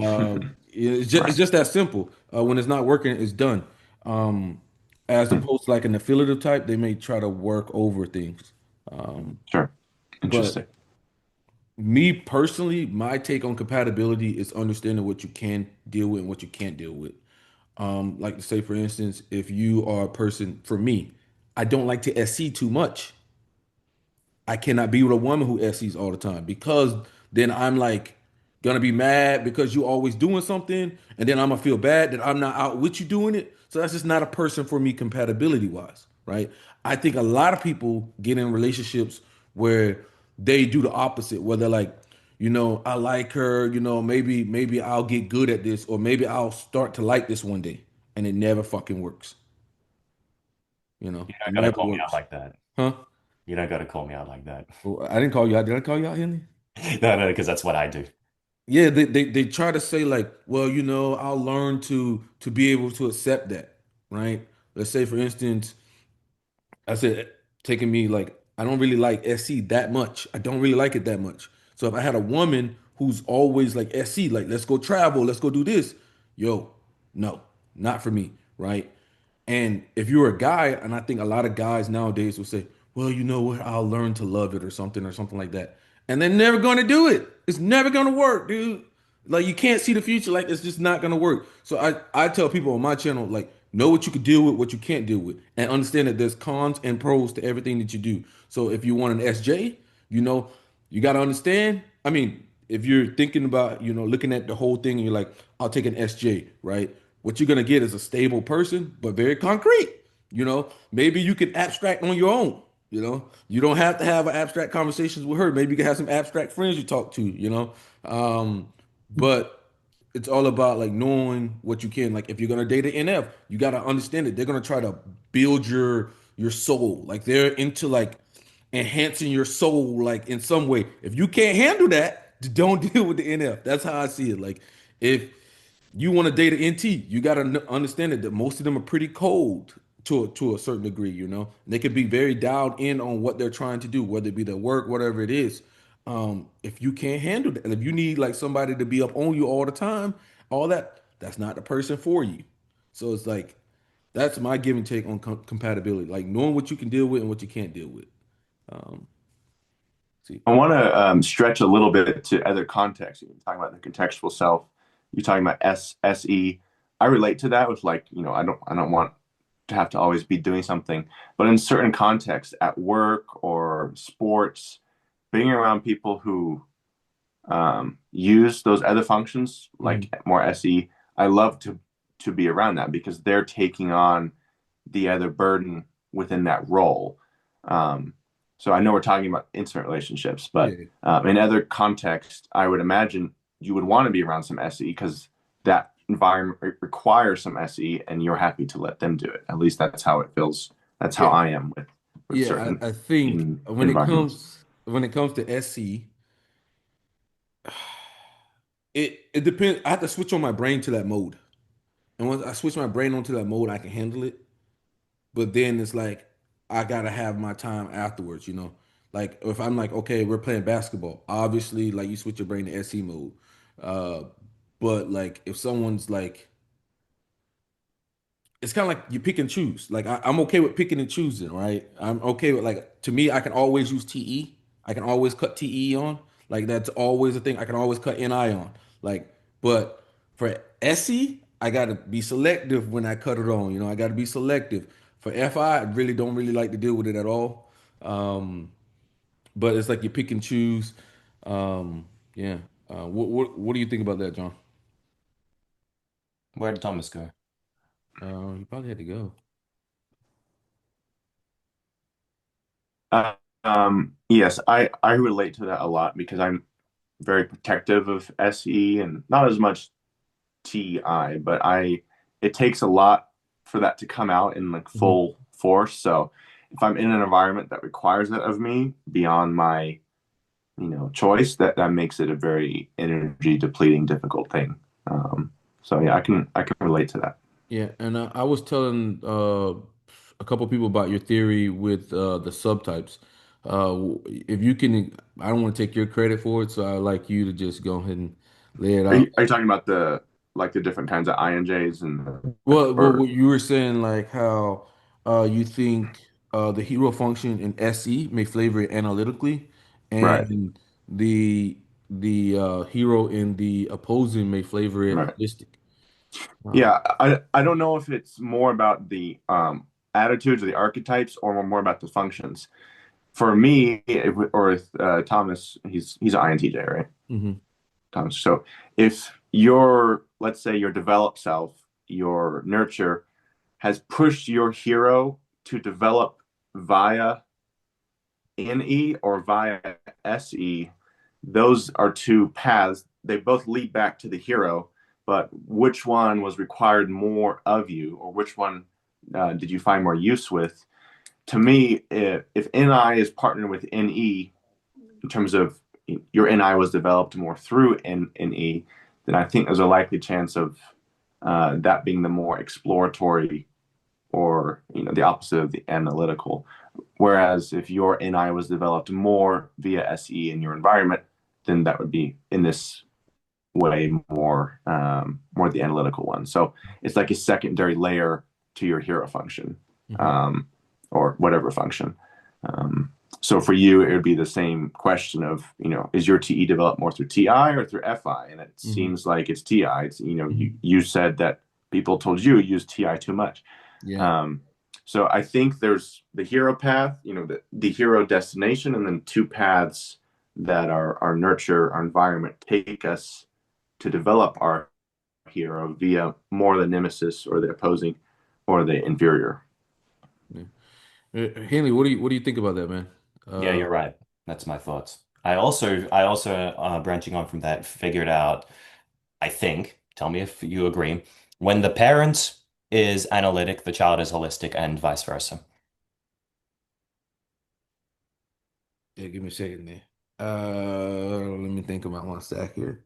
It's Right. just that simple. When it's not working, it's done. As Hmm. opposed to like an affiliative type, they may try to work over things. Um, Sure. Interesting. but me personally, my take on compatibility is understanding what you can deal with and what you can't deal with. Like to say, for instance, if you are a person, for me, I don't like to SC too much. I cannot be with a woman who SCs all the time because then I'm like gonna be mad because you always doing something, and then I'm gonna feel bad that I'm not out with you doing it. So that's just not a person for me compatibility wise, right? I think a lot of people get in relationships where they do the opposite, where they're like, I like her, maybe I'll get good at this, or maybe I'll start to like this one day, and it never fucking works. You It don't gotta never call me out works, like that. huh? You don't gotta call me out like that. Well, I didn't call you out. Did I call you out, Henry? No, no, because that's what I do. Yeah, they try to say like, well, I'll learn to be able to accept that, right? Let's say for instance, I said taking me like I don't really like SC that much. I don't really like it that much. So if I had a woman who's always like SC, like let's go travel, let's go do this, yo, no, not for me, right? And if you're a guy, and I think a lot of guys nowadays will say, well, you know what, I'll learn to love it or something like that. And they're never going to do it. It's never going to work, dude. Like you can't see the future. Like it's just not going to work. So I tell people on my channel, like, know what you can deal with, what you can't deal with, and understand that there's cons and pros to everything that you do. So if you want an SJ, you got to understand. I mean, if you're thinking about, looking at the whole thing and you're like, I'll take an SJ, right? What you're gonna get is a stable person, but very concrete. Maybe you can abstract on your own. You don't have to have an abstract conversations with her. Maybe you can have some abstract friends you talk to. But it's all about like knowing what you can. Like if you're gonna date an NF, you gotta understand it. They're gonna try to build your soul. Like they're into like enhancing your soul, like in some way. If you can't handle that, don't deal with the NF. That's how I see it. Like if you want to date an NT, you got to understand that most of them are pretty cold to a certain degree. They can be very dialed in on what they're trying to do, whether it be their work, whatever it is. If you can't handle that, and if you need like somebody to be up on you all the time, all that, that's not the person for you. So it's like that's my give and take on compatibility, like knowing what you can deal with and what you can't deal with. Um, see, I want to stretch a little bit to other contexts. You're talking about the contextual self. You're talking about SE. I relate to that with like, I don't want to have to always be doing something, but in certain contexts, at work or sports, being around people who use those other functions mhm. like more SE, I love to be around that because they're taking on the other burden within that role. Um, so I know we're talking about intimate relationships, but Yeah, in other contexts, I would imagine you would want to be around some SE because that environment requires some SE, and you're happy to let them do it. At least that's how it feels. That's how yeah, I am with yeah. certain I think environments. when it comes to SC, it depends. I have to switch on my brain to that mode. And once I switch my brain onto that mode, I can handle it. but then it's like I gotta have my time afterwards, you know. Like if I'm like, okay, we're playing basketball, obviously, like you switch your brain to SE mode. Uh, but like if someone's like, it's kind of like you pick and choose. Like I'm okay with picking and choosing, right? I'm okay with like to me, I can always use TE. I can always cut TE on. Like that's always a thing. I can always cut NI on. Like, but for SE, I gotta be selective when I cut it on. You know, I gotta be selective. For FI, I really don't really like to deal with it at all. Um, but it's like you pick and choose. Yeah. What do you think about that, John? Where did Thomas go? You probably had to go. Yes, I relate to that a lot because I'm very protective of SE and not as much TI, but I it takes a lot for that to come out in like Mhm. full force. So if I'm in an environment that requires that of me beyond my, choice, that makes it a very energy depleting, difficult thing. So yeah, I can relate to that. Yeah, and I was telling a couple people about your theory with the subtypes. If you can, I don't want to take your credit for it, so I'd like you to just go ahead and lay it Are out. you, are you talking about the different kinds of INJs and Well, or what you were saying, like how you think the hero function in SE may flavor it analytically, right, and the hero in the opposing may flavor it right. holistic. Uh, Yeah, I don't know if it's more about the attitudes or the archetypes or more about the functions. For me, or with Thomas, he's an INTJ, right? mhm, Thomas. So if your, let's say your developed self, your nurture has pushed your hero to develop via NE or via SE, those are two paths. They both lead back to the hero, but which one was required more of you, or which one did you find more use with? To me, if NI is partnered with NE in terms of your NI was developed more through NE, then I think there's a likely chance of that being the more exploratory or the opposite of the analytical. Whereas if your NI was developed more via SE in your environment, then that would be in this way more the analytical one. So it's like a secondary layer to your hero function, mhm, um, or whatever function. Um, so for you, it would be the same question of, is your TE developed more through TI or through FI? And it mhm, seems like it's TI. It's, you, mhm. you said that people told you use TI too much. Yeah. Um, so I think there's the hero path, the hero destination, and then two paths that our nurture, our environment take us to develop our hero via more the nemesis or the opposing or the inferior. Yeah. Henley, what do you think about that, man? Yeah, Uh, you're right. That's my thoughts. I also branching on from that, figured out, I think, tell me if you agree, when the parent is analytic, the child is holistic, and vice versa. yeah, give me a second there. Let me think about one sec here.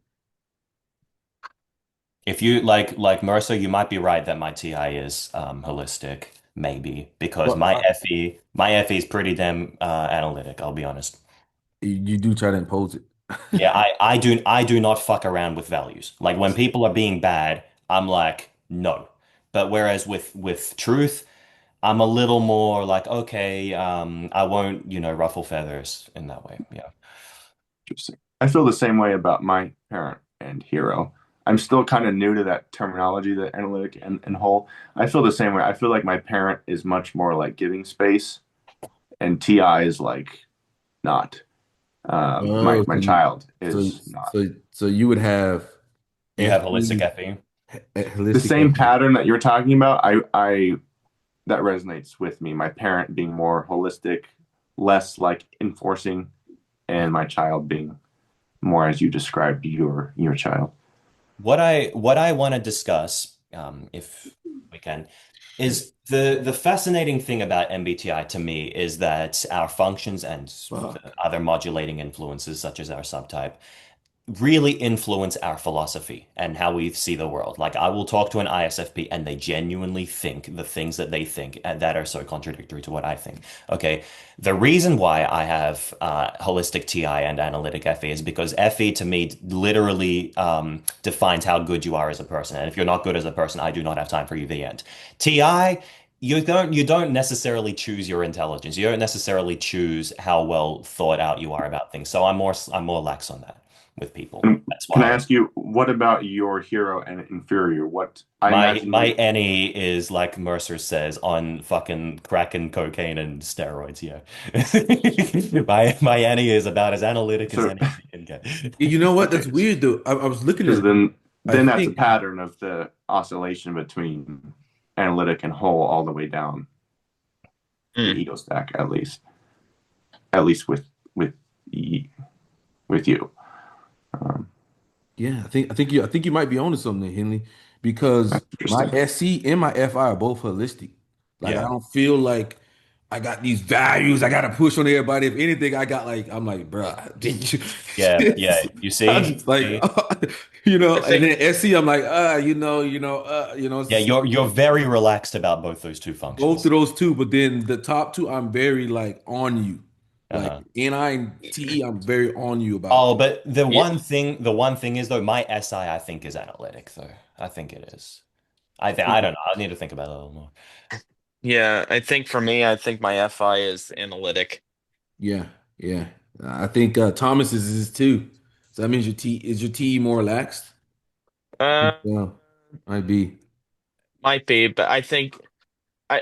If you like Mercer, you might be right that my TI is holistic, maybe, because Well, my FE is pretty damn analytic, I'll be honest. you do try to impose it. Yeah, I do not fuck around with values. Like when people are being bad, I'm like, no. But whereas with truth, I'm a little more like, okay, I won't, ruffle feathers in that way. Yeah. Interesting. I feel the same way about my parent and hero. I'm still kind of new to that terminology, the analytic and whole. I feel the same way. I feel like my parent is much more like giving space, and TI is like not. My Oh, my child is not. so you would have You have holistic FE FE. The holistic same FE. pattern that you're talking about, I that resonates with me. My parent being more holistic, less like enforcing, and my child being more as you described your child. What I want to discuss, if we can, is the fascinating thing about MBTI to me is that our functions and the Fuck. other modulating influences, such as our subtype, really influence our philosophy and how we see the world. Like I will talk to an ISFP and they genuinely think the things that they think and that are so contradictory to what I think. Okay, the reason why I have holistic TI and analytic FE is because FE to me literally defines how good you are as a person. And if you're not good as a person, I do not have time for you. The end. TI. You don't necessarily choose your intelligence. You don't necessarily choose how well thought out you are about things. So I'm more lax on that with people. And That's can I why ask you, what about your hero and inferior? What I imagine my like NE is like Mercer says on fucking crack and cocaine and steroids. Yeah, my NE is about as analytic as so anything can get. You know what? That's okay, weird though. I was looking at because it. I then that's a think, pattern of the oscillation between analytic and whole all the way down the Mm. ego stack, at least with y- with you. Um, yeah, I think you might be onto something, Henley, because that's my interesting. SC and my FI are both holistic. Like I Yeah, don't feel like I got these values I gotta push on everybody. If anything, I got like I'm like, bruh, did yeah, you? yeah. You I'm see, just like, see? I and think then SC, I'm like, Yeah, you're very relaxed about both those two both of functions. those two, but then the top two, I'm very like on you. Like Uh-huh. NI and TE, I'm very on you about. Oh, but the yeah, one thing, the one thing is though, my SI I think is analytic though. I think it is. I don't know. I need to think about it a little more. yeah. I think for me, I think my FI is analytic. Yeah, yeah. I think Thomas is too. So that means your T more relaxed? I think Uh, might be. might be, but I think I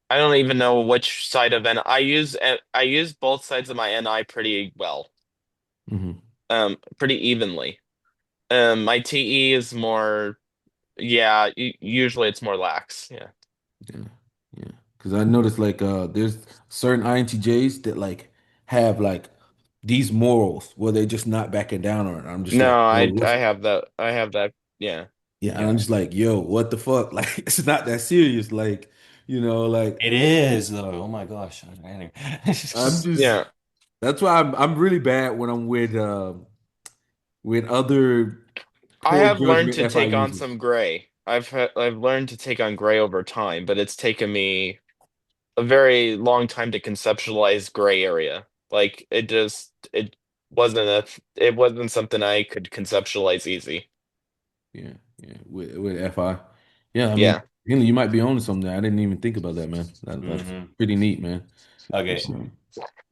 I don't even know which side of N I use both sides of my NI pretty well, Hmm. pretty evenly. My TE is more, yeah, usually it's more lax. Yeah. Yeah, yeah. Because I noticed like there's certain INTJs that like have like these morals where they're just not backing down on it. I'm just like, No, yo, I what's I have that. Yeah. yeah, and I'm Yeah. just like, yo, what the fuck? Like it's not that serious. Like, like It is though. Oh my gosh. Anyway. I'm just Yeah. that's why I'm really bad when I'm with other I poor have learned judgment to FI take on users. some gray. I've learned to take on gray over time, but it's taken me a very long time to conceptualize gray area. Like it wasn't it wasn't something I could conceptualize easy. Yeah, yeah, with FI. Yeah, I mean, Yeah. Henley, you might be on to something there. I didn't even think about that, man. That's hmm pretty neat, man. Okay.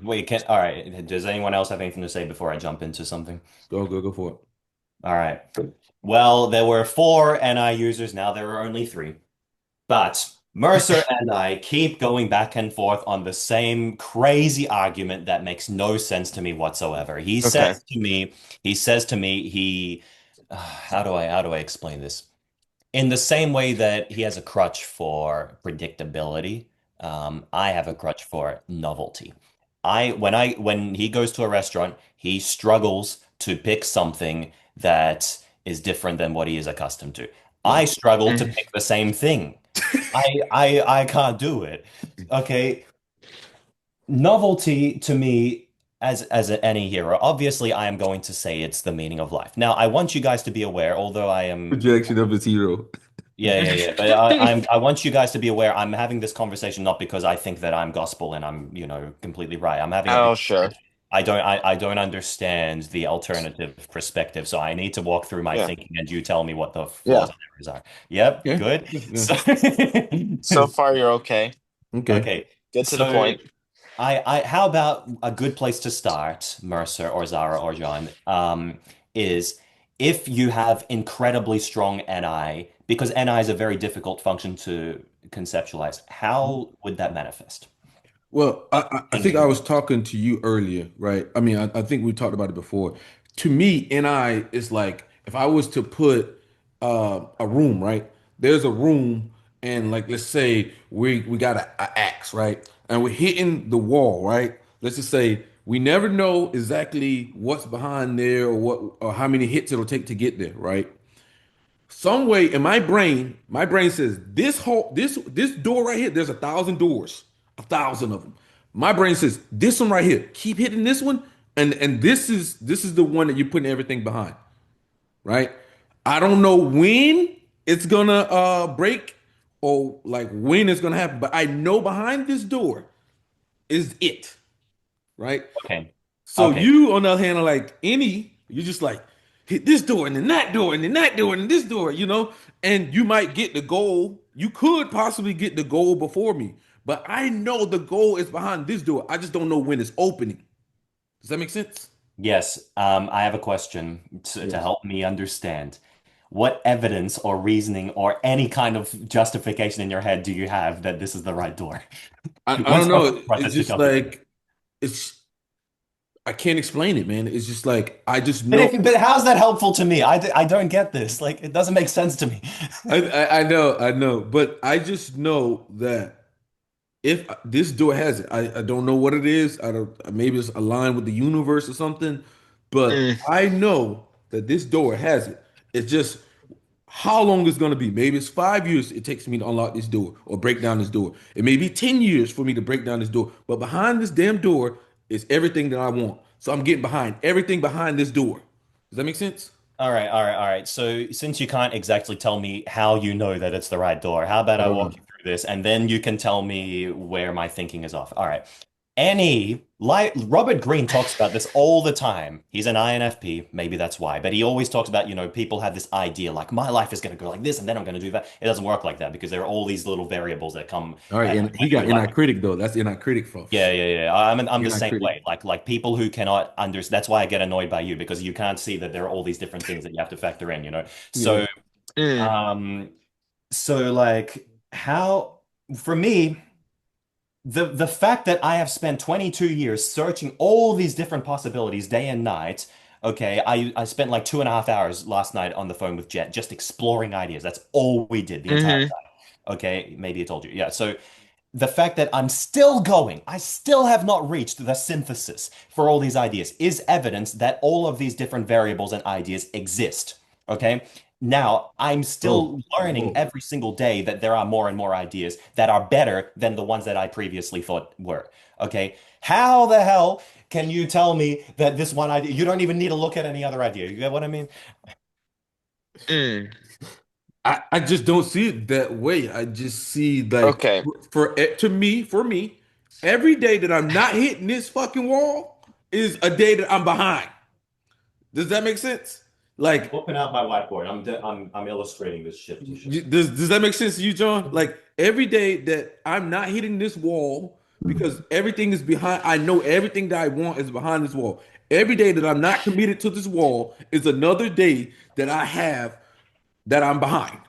Wait, all right. Does anyone else have anything to say before I jump into something? Go for it. All right. Well, there were four NI users. Now there are only three. But Mercer and I keep going back and forth on the same crazy argument that makes no sense to me whatsoever. Okay. He says to me, how do I explain this? In the same way that he has a crutch for predictability, I have a crutch for novelty. When he goes to a restaurant, he struggles to pick something that is different than what he is accustomed to. Yeah. I struggle to Mhm. pick the same thing. I can't do it. Okay, novelty to me any hero, obviously I am going to say it's the meaning of life. Now, I want you guys to be aware, although I am Projection of his hero. yeah. But I want you guys to be aware I'm having this conversation not because I think that I'm gospel and I'm, completely right. I'm having it Oh, because sure. I don't understand the alternative perspective. So I need to walk through my Yeah. thinking and you tell me what the Yeah. flaws and errors are. Yep, Yeah. good. Yeah. So So far you're okay. Okay. okay. Get to the So point. how about a good place to start, Mercer or Zara or John, is if you have incredibly strong NI, because NI is a very difficult function to conceptualize, how would that manifest? Well, I think I was talking to you earlier, right? I mean, I think we talked about it before. To me, NI is like if I was to put a room, right? There's a room, and like let's say we got a axe, right? And we're hitting the wall, right? Let's just say we never know exactly what's behind there or what or how many hits it'll take to get there, right? Some way in my brain says this door right here, there's 1,000 doors, 1,000 of them. My brain says this one right here, keep hitting this one. And this is the one that you're putting everything behind, right? I don't know when it's gonna break or like when it's gonna happen, but I know behind this door is it, right? Okay. So Okay. you, on the other hand, are like you're just like hit this door and then that door and then that door and this door, and you might get the goal. You could possibly get the goal before me, but I know the goal is behind this door. I just don't know when it's opening. Does that make sense? Yes. I have a question to Yes. help me understand. What evidence or reasoning or any kind of justification in your head do you have that this is the right door? I What's don't your thought know. It's process to just come to this? like it's. I can't explain it, man. It's just like I just But know. but how's that helpful to me? I don't get this. Like, it doesn't make sense to me. I know, but I just know that if this door has it, I don't know what it is. I don't. Maybe it's aligned with the universe or something, but Mm, I know that this door has it. It's just how long it's going to be. Maybe it's 5 years it takes me to unlock this door or break down this door. It may be 10 years for me to break down this door. But behind this damn door is everything that I want. So I'm getting behind everything behind this door. Does that make sense? All right, all right, all right. So since you can't exactly tell me how you know that it's the right door, how about I I don't walk know. you through this and then you can tell me where my thinking is off. All right. Any like Robert Greene talks about this all the time. He's an INFP, maybe that's why. But he always talks about, people have this idea like my life is going to go like this and then I'm going to do that. It doesn't work like that because there are all these little variables that come All right, at and he play. got Like, NI critic though. That's NI critic yeah, folks. yeah, yeah. I'm the NI same critic. way. Like people who cannot understand. That's why I get annoyed by you because you can't see that there are all these different things that you have to factor in. Yeah. So mm, um, so like how for me, the fact that I have spent 22 years searching all these different possibilities day and night. Okay, I spent like 2.5 hours last night on the phone with Jet, just exploring ideas. That's all we did the entire hmm time. Okay, maybe I told you. Yeah, so the fact that I'm still going, I still have not reached the synthesis for all these ideas is evidence that all of these different variables and ideas exist. Okay. Now, I'm Oh, still learning oh. every single day that there are more and more ideas that are better than the ones that I previously thought were. Okay. How the hell can you tell me that this one idea, you don't even need to look at any other idea? You get what I mean? mm. I just don't see it that way. I just see like Okay. for me, every day that I'm not hitting this fucking wall is a day that I'm behind. Does that make sense? Like, Open out my whiteboard. I'm illustrating this shit to show. does that make sense to you, John? Like every day that I'm not hitting this wall because everything is behind, I know everything that I want is behind this wall. Every day that I'm not committed to this wall is another day that I have that I'm behind.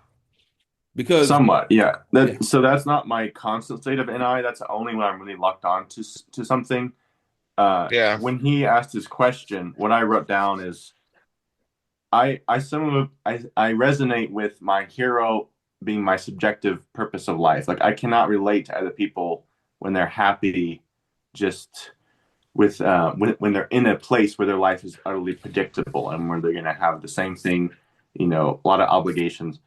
Because Somewhat, yeah. yeah, That's not my constant state of NI. That's only when I'm really locked on to something. Yeah. When he asked his question, what I wrote down is I resonate with my hero being my subjective purpose of life. Like I cannot relate to other people when they're happy, just with when they're in a place where their life is utterly predictable and where they're going to have the same thing, a lot of obligations.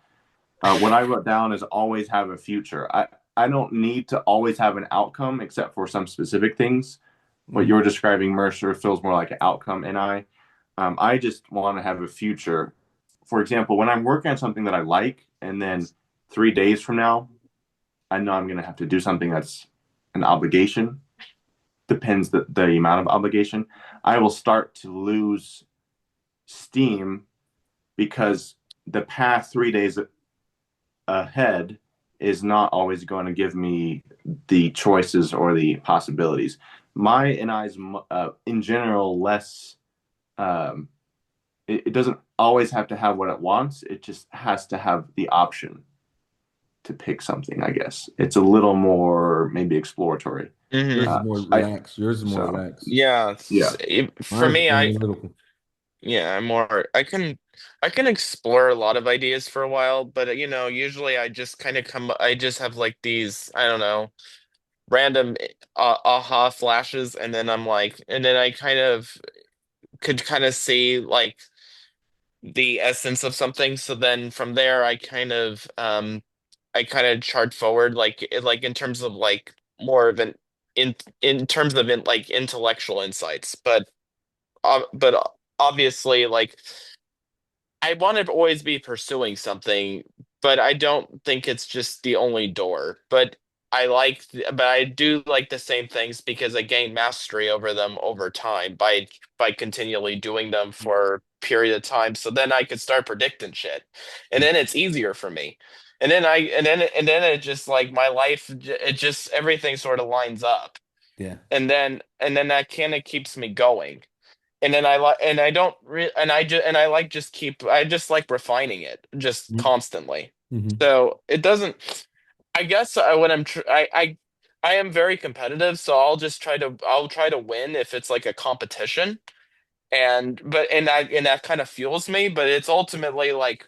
What I wrote down is always have a future. I don't need to always have an outcome except for some specific things. What mhm. you're describing, Mercer, feels more like an outcome, and I just want to have a future. For example, when I'm working on something that I like, and then 3 days from now, I know I'm going to have to do something that's an obligation. Depends the amount of obligation. I will start to lose steam because the past 3 days ahead is not always going to give me the choices or the possibilities. My NI is in general less. Um, it doesn't always have to have what it wants. It just has to have the option to pick something. I guess it's a little more maybe exploratory. Yours hmm is more I relaxed. Yours is more so relaxed. Yeah. yeah. For Mine's me, analytical. yeah, I'm more, I can explore a lot of ideas for a while, but usually I just have like these, I don't know, random aha flashes, and then I kind of could kind of see like the essence of something. So then from there, I kind of chart forward like in terms of like more of an in terms of like intellectual insights. But obviously, like I want to always be pursuing something, but I don't think it's just the only door. But I do like the same things because I gain mastery over them over time by continually doing them for a period of time. So then I could start predicting shit, and then it's easier for me. And then it just like my life, it just everything sort of lines up, Yeah. and then that kind of keeps me going. And then I like and I don't re and I just and I like just keep I just like refining it just constantly. Mm-hmm. So it doesn't. I guess when I'm tr I am very competitive, so I'll try to win if it's like a competition, and that kind of fuels me. But it's ultimately like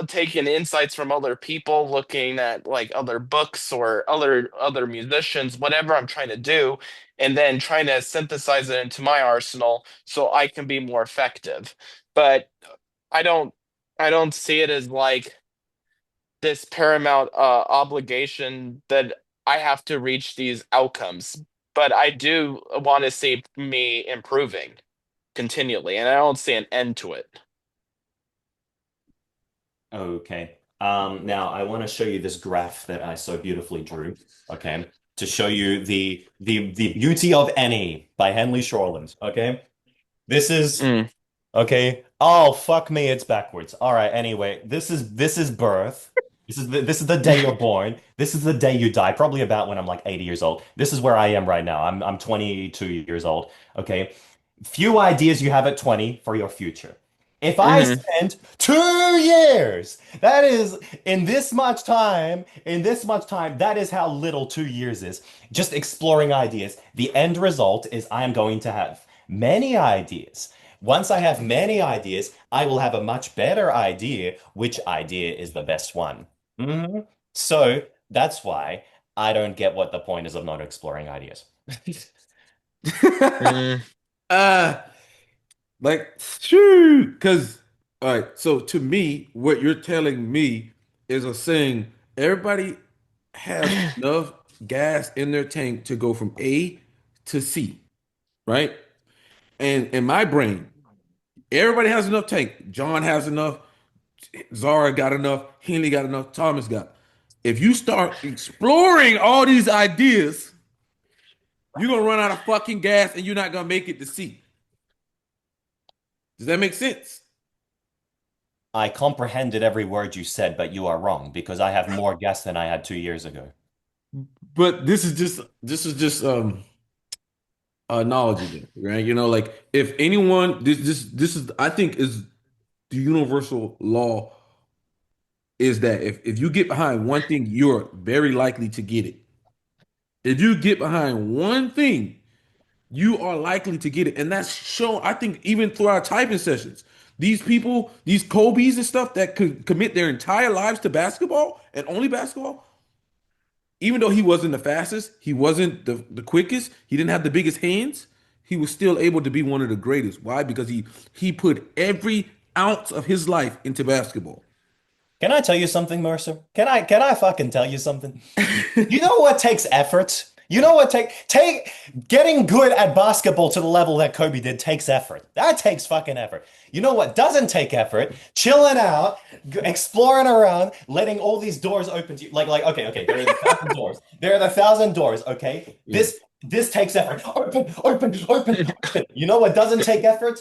taking insights from other people, looking at like other books or other musicians, whatever I'm trying to do, and then trying to synthesize it into my arsenal so I can be more effective. But I don't I don't see it as like this paramount obligation that I have to reach these outcomes. But I do want to see me improving continually, and I don't see an end to it. Okay. Now I want to show you this graph that I so beautifully drew. Okay. To show you the beauty of any by Henley Shorland. Okay. This is Mm. okay. Oh, fuck me, it's backwards. All right, anyway, this is birth. This is the day you're born. This is the day you die, probably about when I'm like 80 years old. This is where I am right now. I'm 22 years old. Okay. Few ideas you have at 20 for your future. If I Hmm. spend 2 years, that is in this much time, that is how little 2 years is. Just exploring ideas. The end result is I am going to have many ideas. Once I have many ideas, I will have a much better idea which idea is the best one. Mhm. So that's why I don't get what the point is of not exploring ideas. Mm. uh like shoo, because all right, so to me, what you're telling me is a saying everybody has enough gas in their tank to go from A to C, right? And in my brain, everybody has enough tank. John has enough, Zara got enough, Henley got enough, Thomas got. If you start exploring all these ideas, you're gonna run out of fucking gas and you're not gonna make it to C. Does that make sense? I comprehended every word you said, but you are wrong because I have more gas than I had 2 years ago. But this is just knowledge again, right? You know, like if anyone this is I think is the universal law is that if you get behind one thing, you're very likely to get it. If you get behind one thing, you are likely to get it. And that's shown, I think, even through our typing sessions. These people, these Kobe's and stuff that could commit their entire lives to basketball and only basketball, even though he wasn't the fastest, he wasn't the quickest, he didn't have the biggest hands, he was still able to be one of the greatest. Why? Because he put every ounce of his life into basketball. Can I tell you something, Mercer? Can I fucking tell you something? You know what takes effort? You know what take getting good at basketball to the level that Kobe did takes effort. That takes fucking effort. You know what doesn't take effort? Chilling out, exploring around, letting all these doors open to you. Okay, there are the thousand doors. There are the thousand doors, okay? Yeah. This takes effort. Open, open, open, open. You know what doesn't take effort?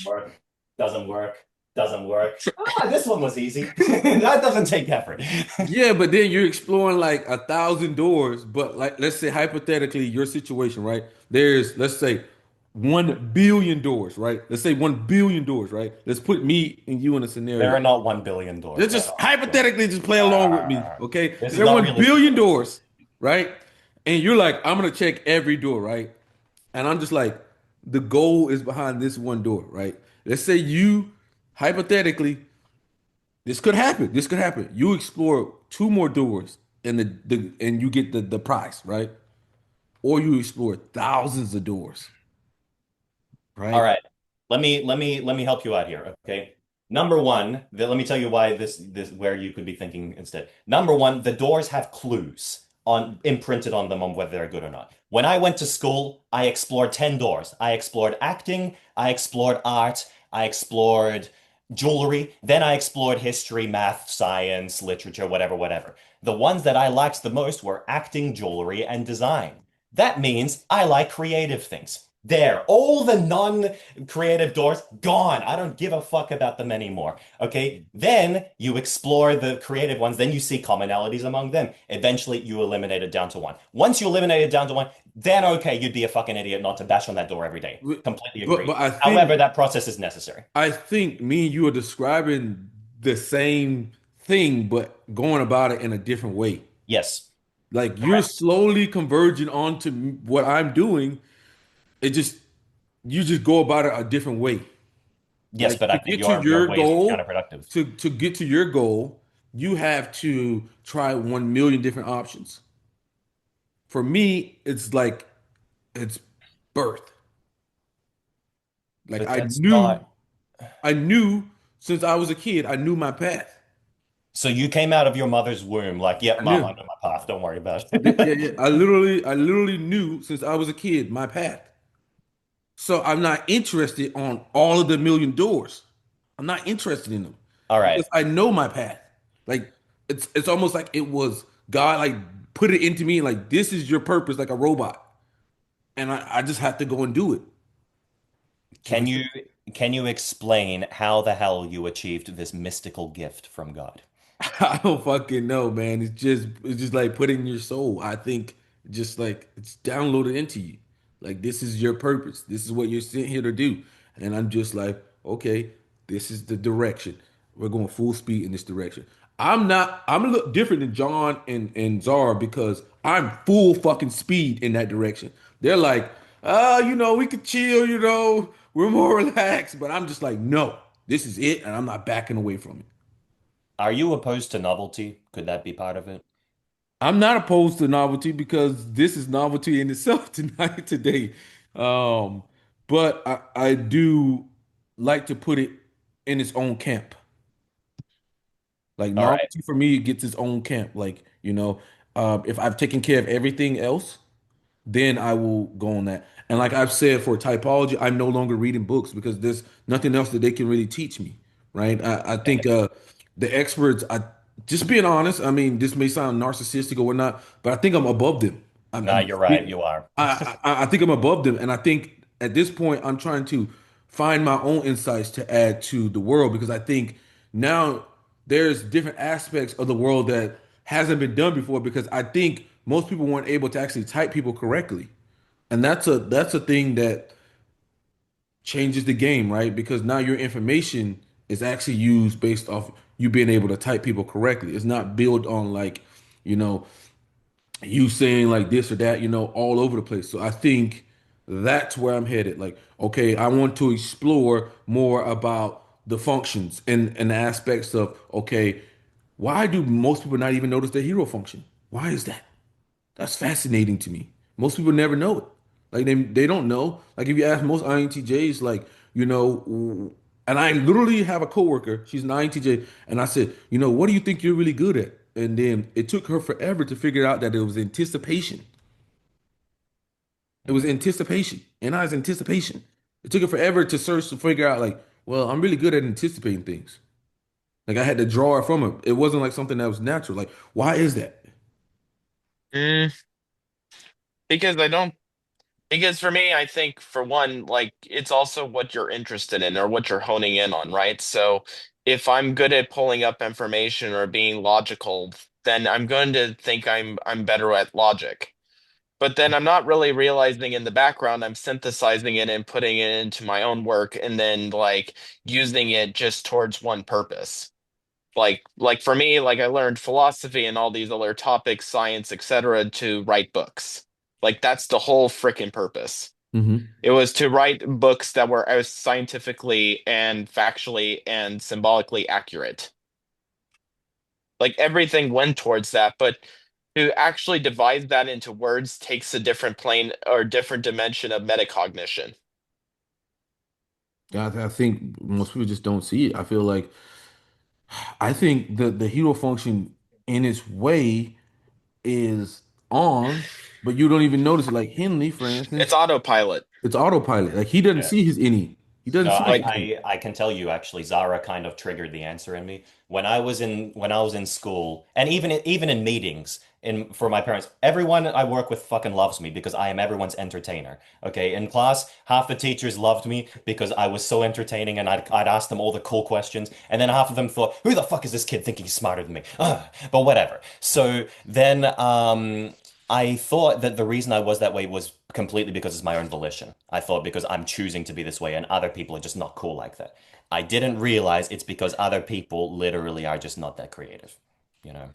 Work. Doesn't work. Doesn't work. Ah, this one was easy. That doesn't take effort. Yeah, but then you're exploring like 1,000 doors. But like, let's say hypothetically, your situation, right? There's, let's say, 1 billion doors, right? Let's say 1 billion doors, right? Let's put me and you in a There scenario. are not 1 billion doors. Let's just hypothetically just play along with me, okay? This is There are not 1 billion realistic. doors, right? And you're like, I'm gonna check every door, right? And I'm just like, the goal is behind this one door, right? Let's say you hypothetically this could happen. This could happen. You explore two more doors and and you get the prize, right? Or you explore thousands of doors, All right? right. Let me help you out here. Okay. Number one, let me tell you why this where you could be thinking instead. Number one, the doors have clues. on imprinted on them on whether they're good or not. When I went to school, I explored 10 doors. I explored acting, I explored art, I explored jewelry, then I explored history, math, science, literature, whatever, whatever. The ones that I liked the most were acting, jewelry, and design. That means I like creative things. There, all the non-creative doors gone. I don't give a fuck about them anymore. Okay. Then you explore the creative ones. Then you see commonalities among them. Eventually, you eliminate it down to one. Once you eliminate it down to one, then okay, you'd be a fucking idiot not to bash on that door every day. Completely But agree. but I However, think that process is necessary. I think me and you are describing the same thing, but going about it in a different way. Yes. Like you're Correct. slowly converging onto what I'm doing. It just you just go about it a different way. Yes, Like but to I think get to your your way is goal, counterproductive. to get to your goal, you have to try 1 million different options. For me, it's like it's birth. Like But that's not. I knew since I was a kid, I knew my path. So you came out of your mother's womb like, yep, I mom, I knew. know my path. Don't worry about Yeah, yeah, it. yeah. I literally knew since I was a kid my path. So I'm not interested on all of the million doors. I'm not interested in them All because right. I know my path. Like it's almost like it was God like put it into me like this is your purpose like a robot. And I just have to go and do it. Like I Can said, you can you explain how the hell you achieved this mystical gift from God? I don't fucking know, man. It's just like put in your soul. I think just like it's downloaded into you. Like this is your purpose. This is what you're sent here to do. And I'm just like, okay, this is the direction. We're going full speed in this direction. I'm a little different than John and Zara because I'm full fucking speed in that direction. They're like, we could chill, we're more relaxed. But I'm just like, no, this is it, and I'm not backing away from it. Are you opposed to novelty? Could that be part of it? I'm not opposed to novelty because this is novelty in itself tonight today. Um, but I do like to put it in its own camp. Like All right. novelty for me, it gets its own camp. Like, if I've taken care of everything else, then I will go on that. And like I've said for typology, I'm no longer reading books because there's nothing else that they can really teach me, right? I think the experts, I just being honest, I mean, this may sound narcissistic or whatnot, but I think I'm above them. No, you're right. You are. I think I'm above them, and I think at this point I'm trying to find my own insights to add to the world because I think now there's different aspects of the world that hasn't been done before because I think most people weren't able to actually type people correctly, and that's a thing that changes the game, right? Because now your information is actually used based off you being able to type people correctly. It's not built on like you know you saying like this or that, all over the place. So I think that's where I'm headed. Like, okay, I want to explore more about the functions and the aspects of, okay, why do most people not even notice their hero function? Why is that? That's fascinating to me. Most people never know it. Like they don't know. Like if you ask most INTJs, like, and I literally have a coworker, she's an INTJ, and I said, what do you think you're really good at? And then it took her forever to figure out that it was anticipation. It was anticipation. And I was anticipation. It took her forever to search to figure out, like, well, I'm really good at anticipating things. Like I had to draw it from her. It wasn't like something that was natural. Like, why is that? Mm, because I don't because for me, I think for one, like it's also what you're interested in or what you're honing in on, right? So if I'm good at pulling up information or being logical, then I'm going to think I'm better at logic. But then I'm not really realizing in the background I'm synthesizing it and putting it into my own work and then like using it just towards one purpose. Like for me, like I learned philosophy and all these other topics, science, etc., to write books. Like that's the whole freaking purpose. Hmm. It was to write books that were as scientifically and factually and symbolically accurate. Like everything went towards that, but to actually divide that into words takes a different plane or different dimension of metacognition. I think most people just don't see it. I think the hero function in its way is. on, but you don't even notice it. Like Henley, for It's instance, autopilot. it's autopilot. Like he doesn't Yeah. see his any. He doesn't No, see his Like, any. I can tell you actually, Zara kind of triggered the answer in me. When I was in school, and even in meetings in for my parents, everyone I work with fucking loves me because I am everyone's entertainer. Okay, in class, half the teachers loved me because I was so entertaining and I'd ask them all the cool questions, and then half of them thought, "Who the fuck is this kid thinking he's smarter than me?" Ugh. But whatever. So then I thought that the reason I was that way was completely because it's my own volition. I thought because I'm choosing to be this way and other people are just not cool like that. I didn't realize it's because other people literally are just not that creative, you know?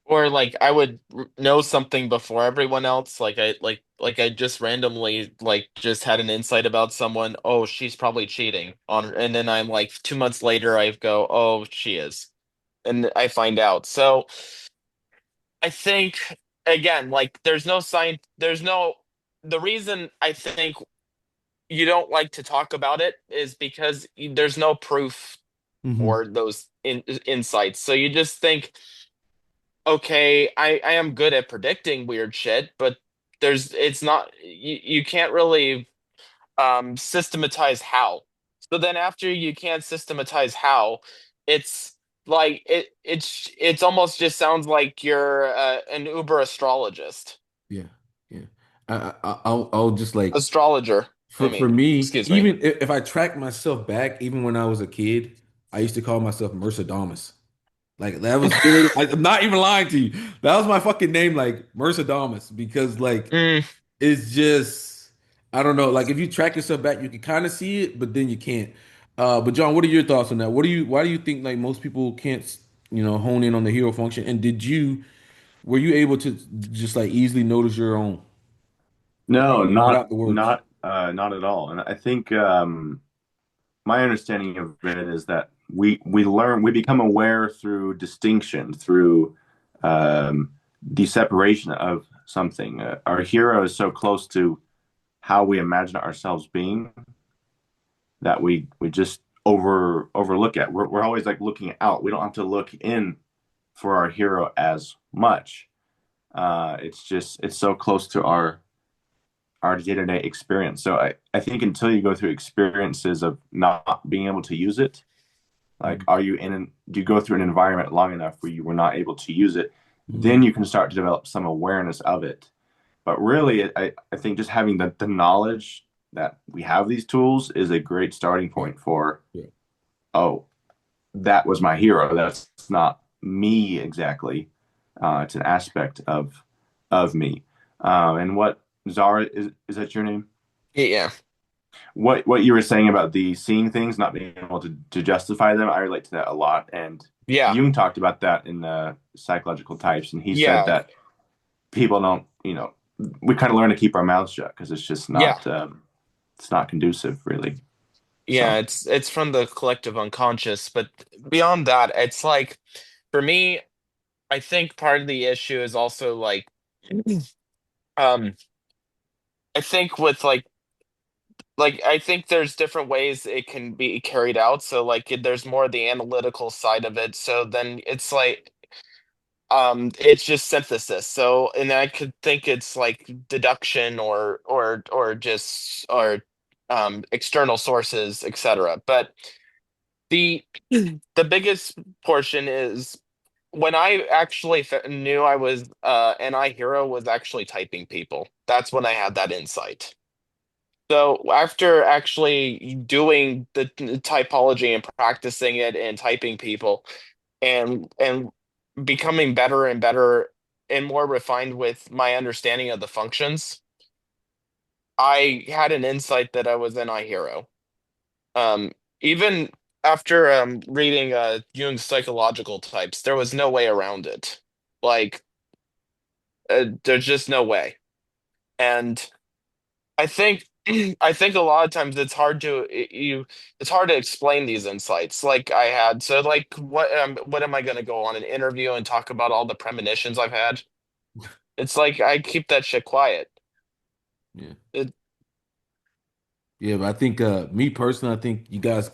or like I would know something before everyone else. Like I just randomly like just had an insight about someone. Oh, she's probably cheating on her. And then I'm like 2 months later, I go, oh, she is. And I find out. So I think again, like there's no the reason I think you don't like to talk about it is because there's no proof Hmm. for those insights. So you just think, okay, I am good at predicting weird shit, but it's not you can't really systematize how. So then after you can't systematize how, it's like it's almost just sounds like you're an Uber astrologist. Yeah, yeah. I'll just like Astrologer, I for mean, me, excuse me. even if I track myself back, even when I was a kid, I used to call myself Mercedamus. Like that was literally, I'm not even lying to you. That was my fucking name, like Mercedamus, because like Mm, it's just I don't know. Like if you track yourself back, you can kind of see it, but then you can't. But John, what are your thoughts on that? Why do you think like most people can't, hone in on the hero function? And were you able to just like easily notice your own No, without the words? not at all. And I think my understanding of it is that we become aware through distinction, through um, the separation of something. Our hero is so close to how we imagine ourselves being that we just overlook it. We're always like looking out. We don't have to look in for our hero as much. It's so close to our day-to-day experience. So I think until you go through experiences of not being able to use it, like do you go through an environment long enough where you were not able to use it, Mm-hmm. then you can start to develop some awareness of it. But really, I think just having the knowledge that we have these tools is a great starting Yeah, point for, yeah. oh, that was my hero. That's not me exactly. It's an aspect of me. And what Zara is that your name? yeah, What you were saying about the seeing things, not being able to justify them, I relate to that a lot. And yeah, Jung talked about that in the psychological types, and he said yeah, that people don't, we kind of learn to keep our mouths shut because yeah, it's not conducive, really. yeah. So It's from the collective unconscious, but beyond that, it's like for me, I think part of the issue is also like, um, I think with like I think there's different ways it can be carried out. So like there's more the analytical side of it. So then it's like it's just synthesis. So and I could think it's like deduction or just or external sources, etc. But the the biggest portion is when I actually knew I was an I hero was actually typing people. That's when I had that insight. So after actually doing the typology and practicing it and typing people and becoming better and better and more refined with my understanding of the functions, I had an insight that I was an I hero. Um, even after reading Jung's psychological types, there was no way around it. Like there's just no way. And I think I think a lot of times it's hard to explain these insights like I had. So like what am I going to go on an interview and talk about all the premonitions I've had? It's like I keep that shit quiet. Yeah. It, Yeah, but I think me personally, I think you got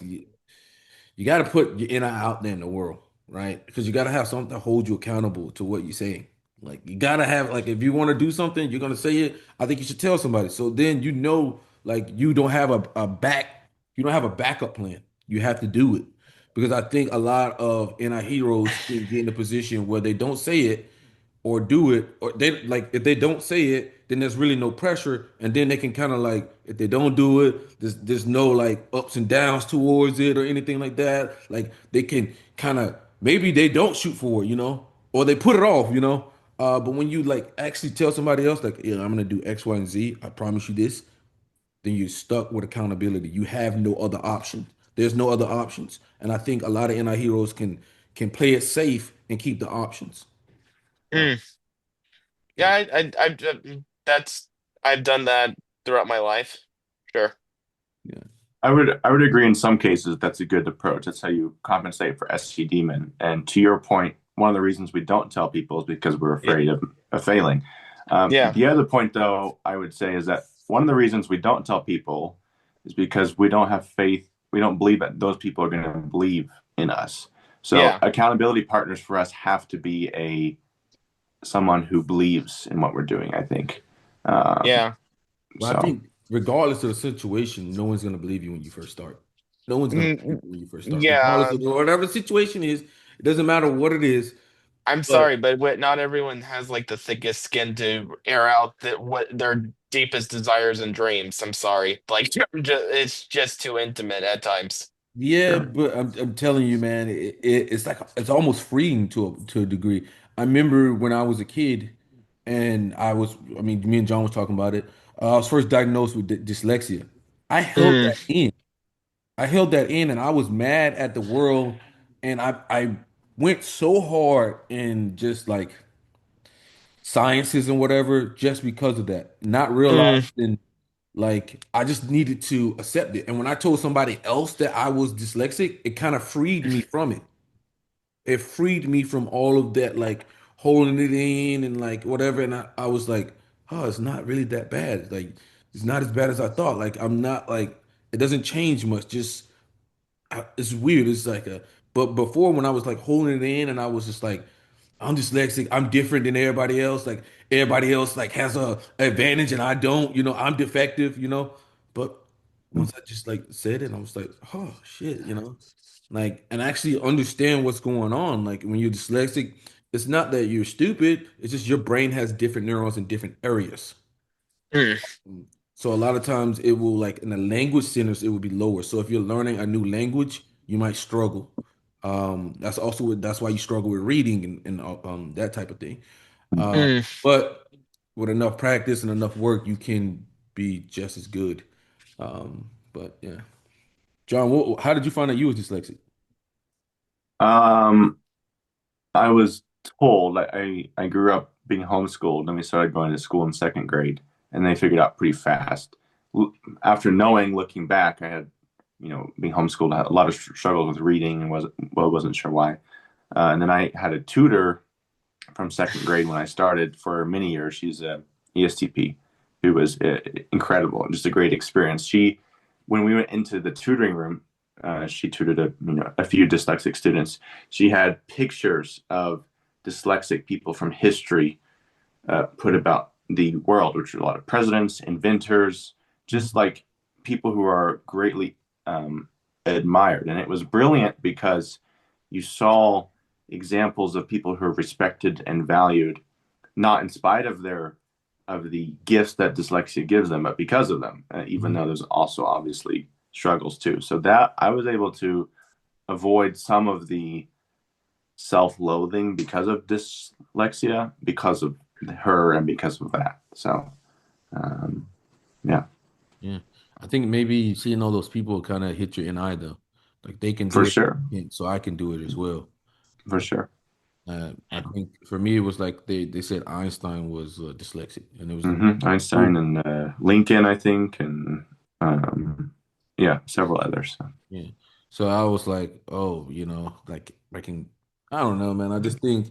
to put your inner out there in the world, right? Because you got to have something to hold you accountable to what you're saying. Like you gotta have like if you want to do something, you're gonna say it. I think you should tell somebody. So then you know, like you don't have you don't have a backup plan. You have to do it because I think a lot of NI heroes can get in a position where they don't say it or do it, or they like if they don't say it, then there's really no pressure, and then they can kind of like if they don't do it, there's no like ups and downs towards it or anything like that. Like they can kind of maybe they don't shoot for it, or they put it off, but when you like actually tell somebody else, like, yeah, I'm gonna do X, Y, and Z, I promise you this, then you're stuck with accountability. You have no other option. There's no other options. And I think a lot of NI heroes can play it safe and keep the options. Uh, Mm. yeah, Yeah, that's I've done that throughout my life. Sure. yeah, I would agree in some cases that's a good approach. That's how you compensate for SC demon. And to your point, one of the reasons we don't tell people is because we're Yeah. afraid of failing. Yeah. The other point, though, I would say is that one of the reasons we don't tell people is because we don't have faith. We don't believe that those people are going to believe in us. So Yeah. accountability partners for us have to be a someone who believes in what we're doing, I think. Um, Yeah. well, I so think regardless of the situation, no one's gonna believe you when you first start. No one's gonna believe Mm, you when you first start, regardless yeah. of whatever the situation is. It doesn't matter what it is. I'm But sorry, but not everyone has like the thickest skin to air out what their deepest desires and dreams. I'm sorry. Like it's just too intimate at times. yeah, sure. but I'm telling you, man, it's like it's almost freeing to a degree. I remember when I was a kid, and I mean, me and John was talking about it. I was first diagnosed with dyslexia. I held Mm, that in. I held that in and I was mad at the world and I went so hard in just like sciences and whatever just because of that. Not mm, realizing like I just needed to accept it. And when I told somebody else that I was dyslexic, it kind of freed me from it. It freed me from all of that like holding it in and like whatever. And I was like, oh, it's not really that bad. Like it's not as bad as I thought. Like I'm not like it doesn't change much. Just it's weird. It's like but before when I was like holding it in and I was just like, I'm dyslexic. I'm different than everybody else. Like everybody else like has a advantage and I don't. I'm defective. But once I just like said it, I was like, oh shit. Like and actually understand what's going on. Like when you're dyslexic, it's not that you're stupid. It's just your brain has different neurons in different areas. mm, So a lot of times it will like in the language centers it will be lower. So if you're learning a new language, you might struggle. That's why you struggle with reading and that type of thing. Uh, mm. but with enough practice and enough work, you can be just as good. But yeah, John, how did you find out you was dyslexic? Um, I was told I grew up being homeschooled, and we started going to school in second grade, and they figured out pretty fast. After knowing, looking back, I had, being homeschooled, I had a lot of struggles with reading and wasn't sure why. And then I had a tutor from second grade when I started for many years. She's a ESTP, who was incredible and just a great experience. When we went into the tutoring room, she tutored a few dyslexic students. She had pictures of dyslexic people from history put about the world, which are a lot of presidents, inventors, just like people who are greatly admired. And it was brilliant because you saw examples of people who are respected and valued, not in spite of the gifts that dyslexia gives them, but because of them, even Mhm. though there's also obviously struggles too. So that I was able to avoid some of the self-loathing because of dyslexia, because of her and because of that. So, um, yeah, Yeah, I think maybe seeing all those people kind of hit your NI though. Like they can for do it, sure, so I can do it as well. for sure. I think for me it was like they said Einstein was dyslexic, and it was like, Einstein oh and Lincoln, I think, and um, yeah, several others. So. yeah. So I was like, oh, like I don't know, man. I just think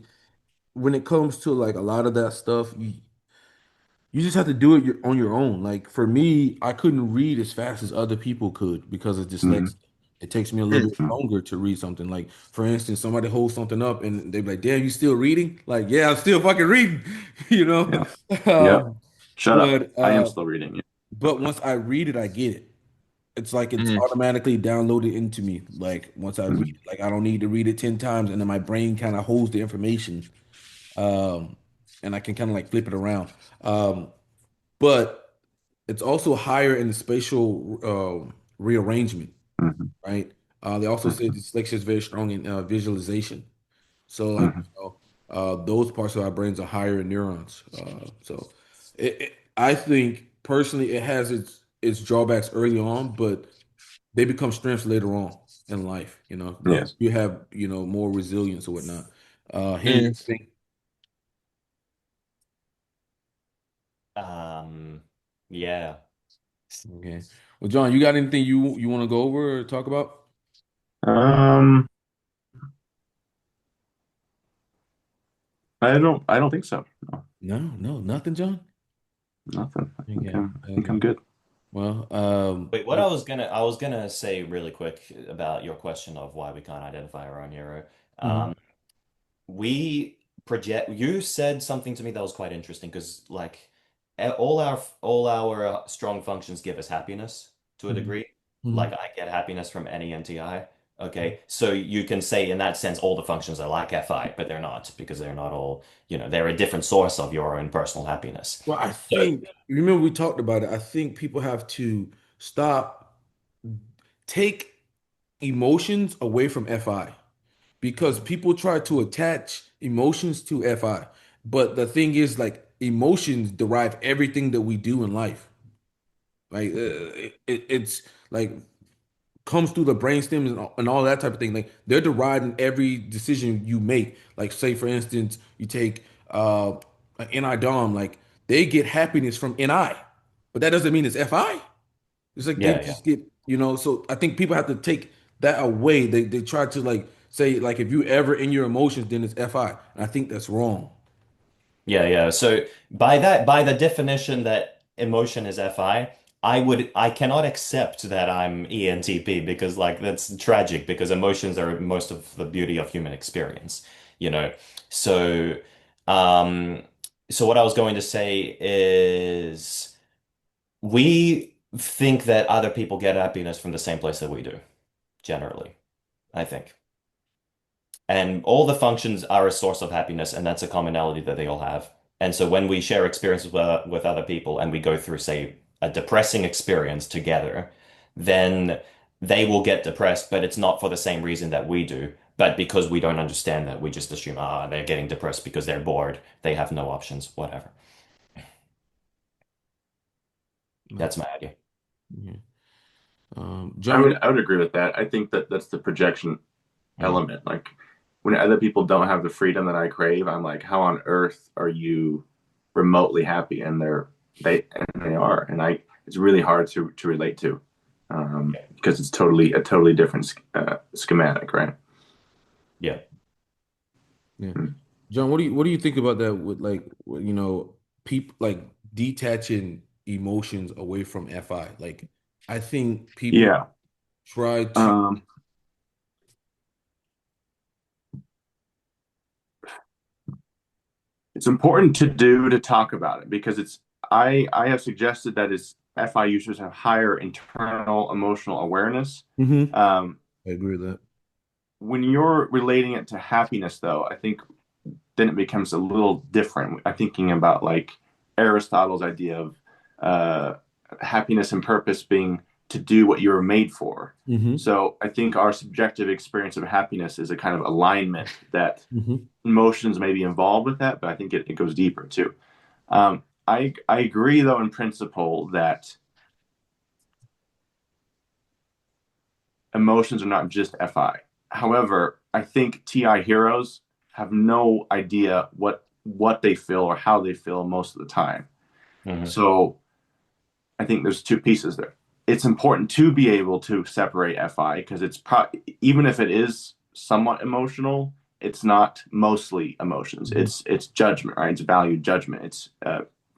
when it comes to like a lot of that stuff, you just have to do it on your own. Like for me, I couldn't read as fast as other people could because of Mhm. dyslexia. It takes me a little bit Mhm. longer to read something. Like, for instance, somebody holds something up and they be like, "Damn, you still reading?" Like, yeah, I'm still fucking reading, you know. Yeah. Yep. Um, Shut up. but I am uh, still reading. but once I read it, I get it. It's like it's Mm, automatically downloaded into me. Like once I read Mhm. it, like I don't need to read it 10 times, and then my brain kind of holds the information, um, and I can kind of like flip it around. But it's also higher in the spatial rearrangement, Mhm. right? They also say Mhm. dyslexia is very strong in visualization. So like Mhm. those parts of our brains are higher in neurons. I think personally it has its drawbacks early on, but they become strengths later on in life. Yes. You have more resilience or whatnot. Henry, mm. I think. Um, yeah. Okay. Well, John, you got anything you want to go over or talk about? Um, I don't think so. No, No, no, nothing, John. nothing. Okay, I think I'm okay. good. Well, Wait, I was gonna say really quick about your question of why we can't identify our own hero. mhm, Um, we project. You said something to me that was quite interesting because, like, all our strong functions give us happiness to a mhm, degree. Like, mhm. I get happiness from any MTI. Okay, so you can say in that sense all the functions are like FI, but they're not because they're not all, they're a different source of your own personal happiness. Well, I So, think remember we talked about it. I think people have to stop, take emotions away from FI because people try to attach emotions to FI. But the thing is, like, emotions derive everything that we do in life. Like, it's like comes through the brainstem and all that type of thing. Like, they're derived in every decision you make. Like, say for instance, you take an NI Dom, like they get happiness from NI, but that doesn't mean it's FI. It's like they yeah, yeah. just get, so I think people have to take that away. They try to like say like if you ever in your emotions, then it's FI. And I think that's wrong. Yeah, yeah. So by the definition that emotion is FI, I cannot accept that I'm ENTP because like that's tragic because emotions are most of the beauty of human experience, you know. So um so what I was going to say is we think that other people get happiness from the same place that we do, generally, I think. And all the functions are a source of happiness, and that's a commonality that they all have. And so when we share experiences with other people and we go through, say, a depressing experience together, then they will get depressed, but it's not for the same reason that we do. But because we don't understand that, we just assume, they're getting depressed because they're bored, they have no options, whatever. No. That's my idea. Yeah. I John, would I would agree with that. I think that that's the projection Mm. element. Like when other people don't have the freedom that I crave, I'm like, how on earth are you remotely happy? And they are, and I it's really hard to relate to because it's totally a totally different schematic, right? yeah. Yeah. Mm. John, what do you think about that with like people like detaching emotions away from FI? Like I think people Yeah. try to Um, it's important to talk about it because I have suggested that is FI users have higher internal emotional awareness. Mhm. Um, I agree with that. when you're relating it to happiness, though, I think then it becomes a little different. I'm thinking about like Aristotle's idea of uh, happiness and purpose being to do what you were made for. Hmm. So I think our subjective experience of happiness is a kind of alignment that Hmm. emotions may be involved with that, but I think it goes deeper too. I agree though in principle that emotions are not just FI. However, I think TI heroes have no idea what they feel or how they feel most of the time. Hmm. So I think there's two pieces there. It's important to be able to separate FI because even if it is somewhat emotional, it's not mostly emotions. Hmm. It's judgment, right? It's value judgment. It's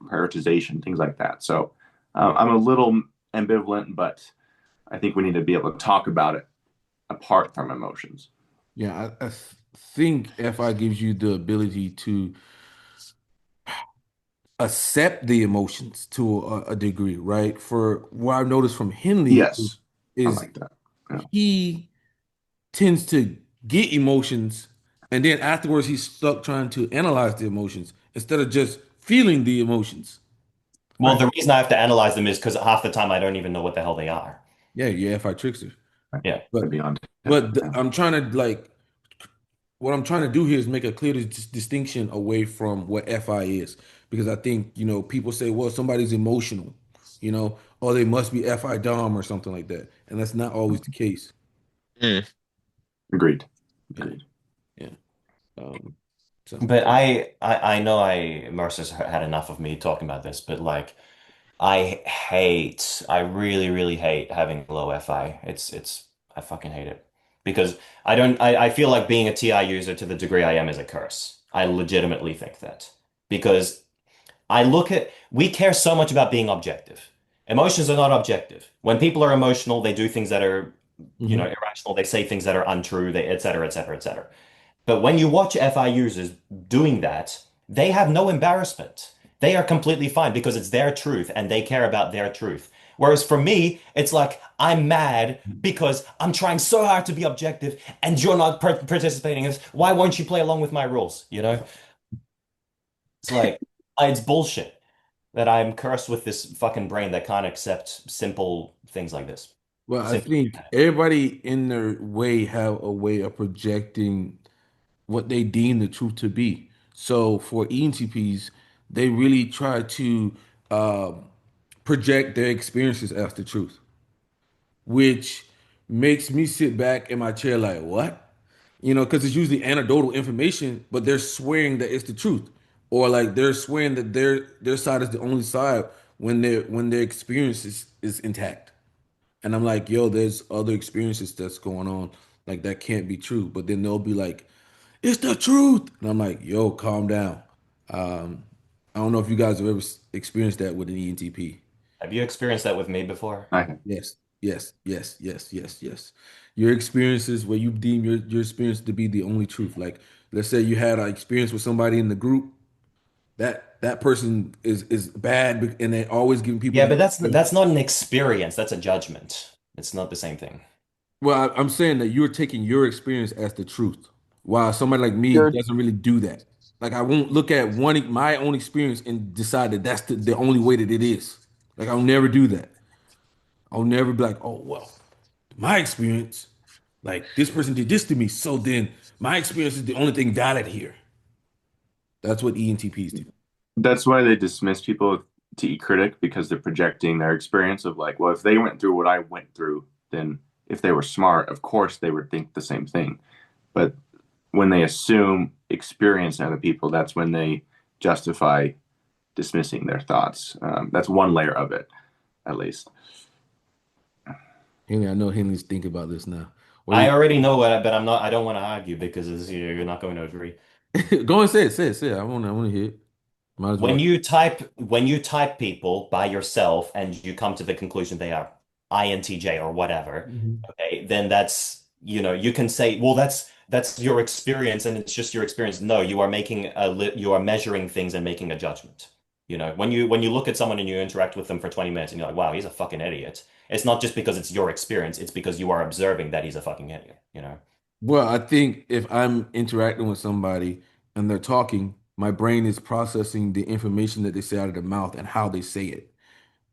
prioritization, things like that. So I'm a little ambivalent, but I think we need to be able to talk about it apart from emotions. Yeah, think FI gives you the ability to accept the emotions to a degree, right? For what I've noticed from Henley Yes, I is like that. Yeah. he tends to get emotions, and then afterwards he's stuck trying to analyze the emotions instead of just feeling the emotions. Well, Right. the reason I have to analyze them is because half the time I don't even know what the hell they are. Yeah, yeah, FI trickster. Right. Yeah. To But be on. Yeah. I'm trying to like what I'm trying to do here is make a clear distinction away from what FI is, because I think people say, well, somebody's emotional, or they must be FI Dom or something like that, and that's not always the case. Mm. Agreed. Yeah, Agreed. yeah. Um, so But I know Mercer's had enough of me talking about this, but like I really, really hate having low FI. I fucking hate it. Because I feel like being a TI user to the degree I am is a curse. I legitimately think that. Because we care so much about being objective. Emotions are not objective. When people are emotional, they do things that are, mhm. irrational. They say things that are untrue, et cetera, et cetera, et cetera. But when you watch FI users doing that, they have no embarrassment. They are completely fine because it's their truth and they care about their truth. Whereas for me, it's like I'm mad because I'm trying so hard to be objective and you're not participating in this. Why won't you play along with my rules? It's like it's bullshit that I'm cursed with this fucking brain that can't accept simple things like this. Well, I Simple. think everybody in their way have a way of projecting what they deem the truth to be. So for ENTPs, they really try to project their experiences as the truth, which makes me sit back in my chair like, what? Because it's usually anecdotal information, but they're swearing that it's the truth, or like they're swearing that their side is the only side when their experience is intact. And I'm like, yo, there's other experiences that's going on, like that can't be true. But then they'll be like, it's the truth, and I'm like, yo, calm down. Um, I don't know if you guys have ever experienced that with an ENTP. Have you experienced that with me before? Okay. Yes, yes, yes, yes, yes, yes. Your experiences where you deem your experience to be the only truth. Like, let's say you had an experience with somebody in the group that person is bad, and they always giving people Yeah, the. but that's not an experience. That's a judgment. It's not the same thing. Well, I'm saying that you're taking your experience as the truth, while somebody like me You're doesn't really do that. Like, I won't look at my own experience and decide that that's the only way that it is. Like, I'll never do that. I'll never be like, oh well, my experience, like this person did this to me, so then my experience is the only thing valid here. That's what ENTPs do. That's why they dismiss people with TE critic because they're projecting their experience of like, well, if they went through what I went through, then if they were smart, of course they would think the same thing. But when they assume experience in other people, that's when they justify dismissing their thoughts. That's one layer of it, at least. Henry, I know Henry's thinking about this now. What do I you already know but I don't want to argue because you're not going to agree. go and say it. I want to hear it. Might as well. When you type people by yourself and you come to the conclusion they are INTJ or whatever, Mhm. okay, then you can say, well, that's your experience and it's just your experience. No, you are measuring things and making a judgment. When you look at someone and you interact with them for 20 minutes and you're like, wow, he's a fucking idiot. It's not just because it's your experience, it's because you are observing that he's a fucking idiot. Well, I think if I'm interacting with somebody and they're talking, my brain is processing the information that they say out of their mouth and how they say it.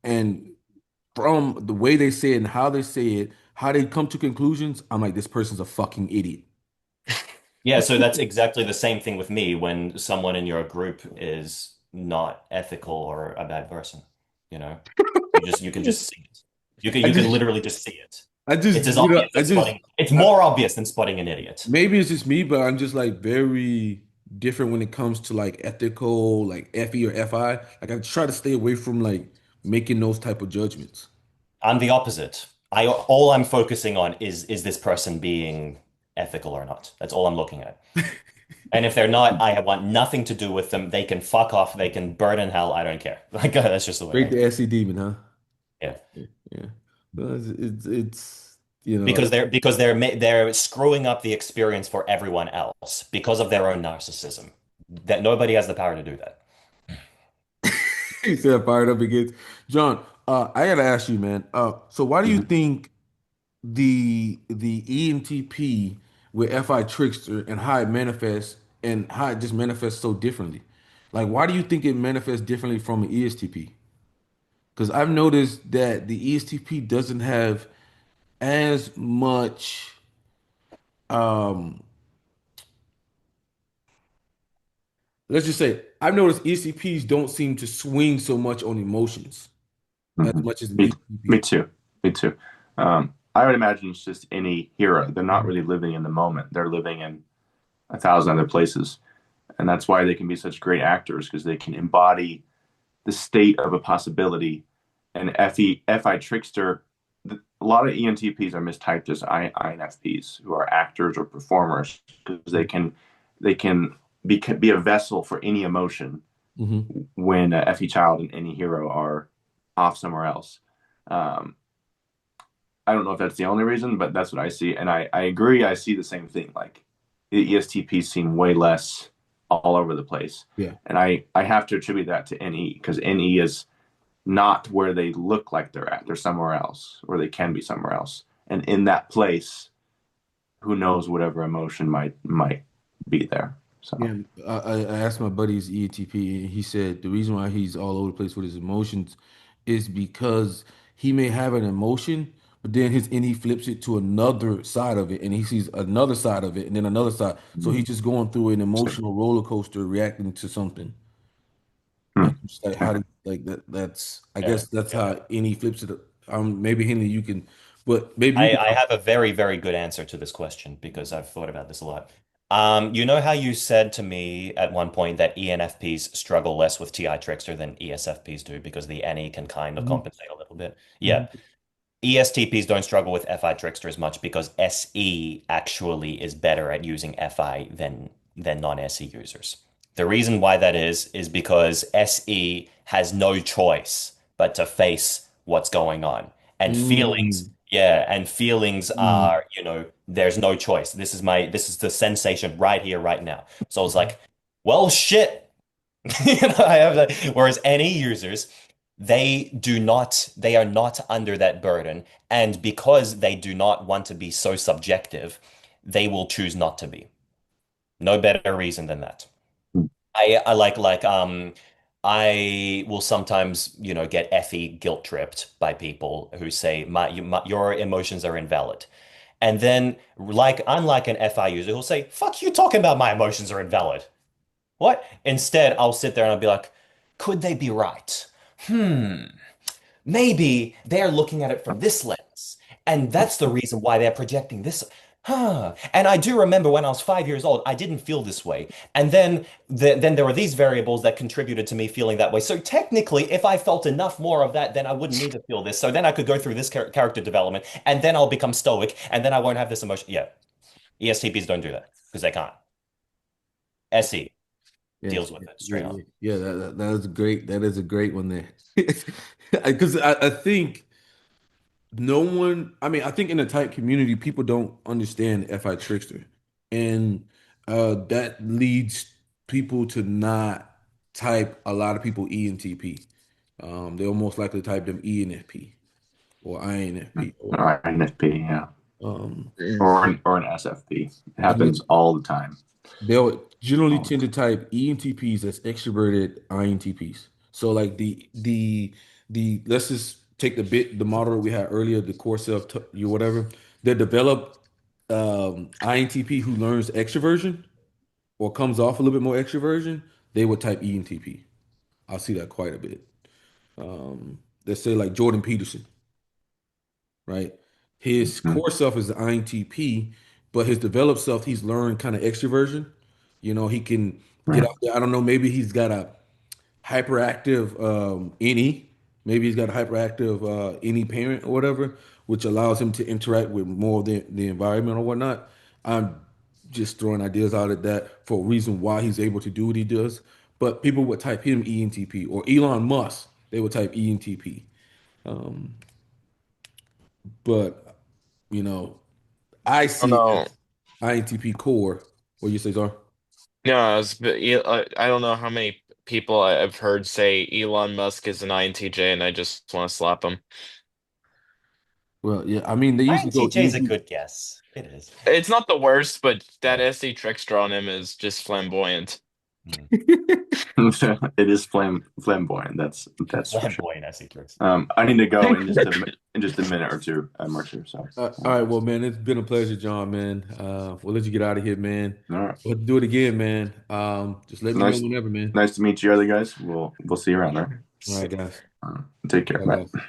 And from the way they say it and how they say it, how they come to conclusions, I'm like, this person's a fucking idiot. Yeah, so that's exactly the same thing with me when someone in your group is not ethical or a bad person. You know, you can just see it. You can I you can just, literally just see it. I just, It's as obvious I as just, spotting. It's I, more obvious than spotting an idiot. maybe it's just me, but I'm just like very different when it comes to like ethical, like FE or FI. Like I try to stay away from like making those type of judgments. I'm the opposite. All I'm focusing on is this person being ethical or not. That's all I'm looking at. And if they're not, I want nothing to do with them. They can fuck off. They can burn in hell. I don't care. Like that's just the way I Break am. the SC demon, huh? Yeah. Yeah. Yeah. Well, it's You know, Because they're screwing up the experience for everyone else because of their own narcissism. That nobody has the power to do that. he said fired up against John. I gotta ask you, man. So why do you Mhm. think the ENTP with FI Trickster and how it manifests and how it just manifests so differently? Like, why do you think it manifests differently from an ESTP? Because I've noticed that the ESTP doesn't have as much. Um, let's just say I've noticed ESTPs don't seem to swing so much on emotions as Mhm. much as an Me, me ESTP. too. Me too. I would imagine it's just any hero. They're not really living in the moment. They're living in a thousand other places, and that's why they can be such great actors because they can embody the state of a possibility. And FI Trickster, a lot of ENTPs are mistyped as INFPs, who are actors or performers because they can be a vessel for any emotion Mm-hmm. when FE Child and any hero are off somewhere else. Um, I don't know if that's the only reason, but that's what I see. And I agree. I see the same thing. Like the ESTPs seem way less all over the place. Yeah. And I have to attribute that to NE because NE is not where they look like they're at. They're somewhere else, or they can be somewhere else. And in that place, who knows whatever emotion might be there. So Yeah, I asked my buddy's ENTP, and he said the reason why he's all over the place with his emotions is because he may have an emotion, but then he flips it to another side of it, and he sees another side of it, and then another side. So he's just going through an emotional roller coaster, reacting to something. hmm, And I'm just like, how okay. do like that? That's I Yeah. guess that's how any flips it. Maybe Henley, you can, but maybe you I, can. I have a very, very good answer to this question because I've thought about this a lot. You know how you said to me at one point that ENFPs struggle less with TI Trickster than ESFPs do because the NE can kind of Mhm, compensate a little bit? Yeah. mhm, ESTPs don't struggle with FI Trickster as much because SE actually is better at using FI than non-SE users. The reason why that is because SE has no choice but to face what's going on. And feelings, mhm, yeah, and feelings mhm, are, there's no choice. This is the sensation right here, right now. So it's like, well, shit. I have that. Whereas any users, they are not under that burden. And because they do not want to be so subjective, they will choose not to be. No better reason than that. I will sometimes, get effie guilt tripped by people who say your emotions are invalid. And then, unlike an FI user who'll say, fuck you talking about my emotions are invalid. What? Instead, I'll sit there and I'll be like, could they be right? Hmm. Maybe they're looking at it from this lens. And that's the reason why they're projecting this. Huh. And I do remember when I was 5 years old, I didn't feel this way. And then there were these variables that contributed to me feeling that way. So technically, if I felt enough more of that, then I wouldn't need to feel this. So then I could go through this character development, and then I'll become stoic, and then I won't have this emotion. Yeah, ESTPs don't do that because they can't. SE Yes, deals with it yeah, straight yeah, on. yeah. That is great. That is a great one there. Because I think no one, I mean, I think in the type community, people don't understand FI Trickster. And that leads people to not type a lot of people ENTP. They're most likely to type them ENFP or INFP or whatever. Or INFP, yeah. Um, Or an SFP. It and happens all the time. they'll generally All the tend to time. type ENTPs as extroverted INTPs. So like the let's just take the model we had earlier, the core self you whatever. The developed INTP who learns extroversion or comes off a little bit more extroversion, they would type ENTP. I'll see that quite a bit. Let's say like Jordan Peterson, right? His Mhm. core self is the INTP, but his developed self, he's learned kind of extroversion. He can get Right. out there. I don't know, maybe he's got a hyperactive NE. Maybe he's got a hyperactive NE parent or whatever, which allows him to interact with more of the environment or whatnot. I'm just throwing ideas out at that for a reason why he's able to do what he does. But people would type him ENTP or Elon Musk, they would type ENTP. But you know, I I don't see it know. as INTP core. What you say, Zar? No, I don't know how many people I've heard say Elon Musk is an INTJ, and I just want to slap him. Well, yeah, I mean, they usually go INTJ is a easy. good guess. It is. It's not the worst, but that Yeah. SC Trickster on him is just flamboyant. Mm. It is flamboyant. That's for sure. Flamboyant SE tricks. I need to go in just a minute or two, Marcher. So, All right, well, man, it's been a pleasure, John, man. We'll let you get out of here, man. all right. We'll have to do it again, man. Just let me know Nice, whenever, man. nice to meet you, other guys. We'll see you around there. All right, guys. Take care. Bye, Bye. guys.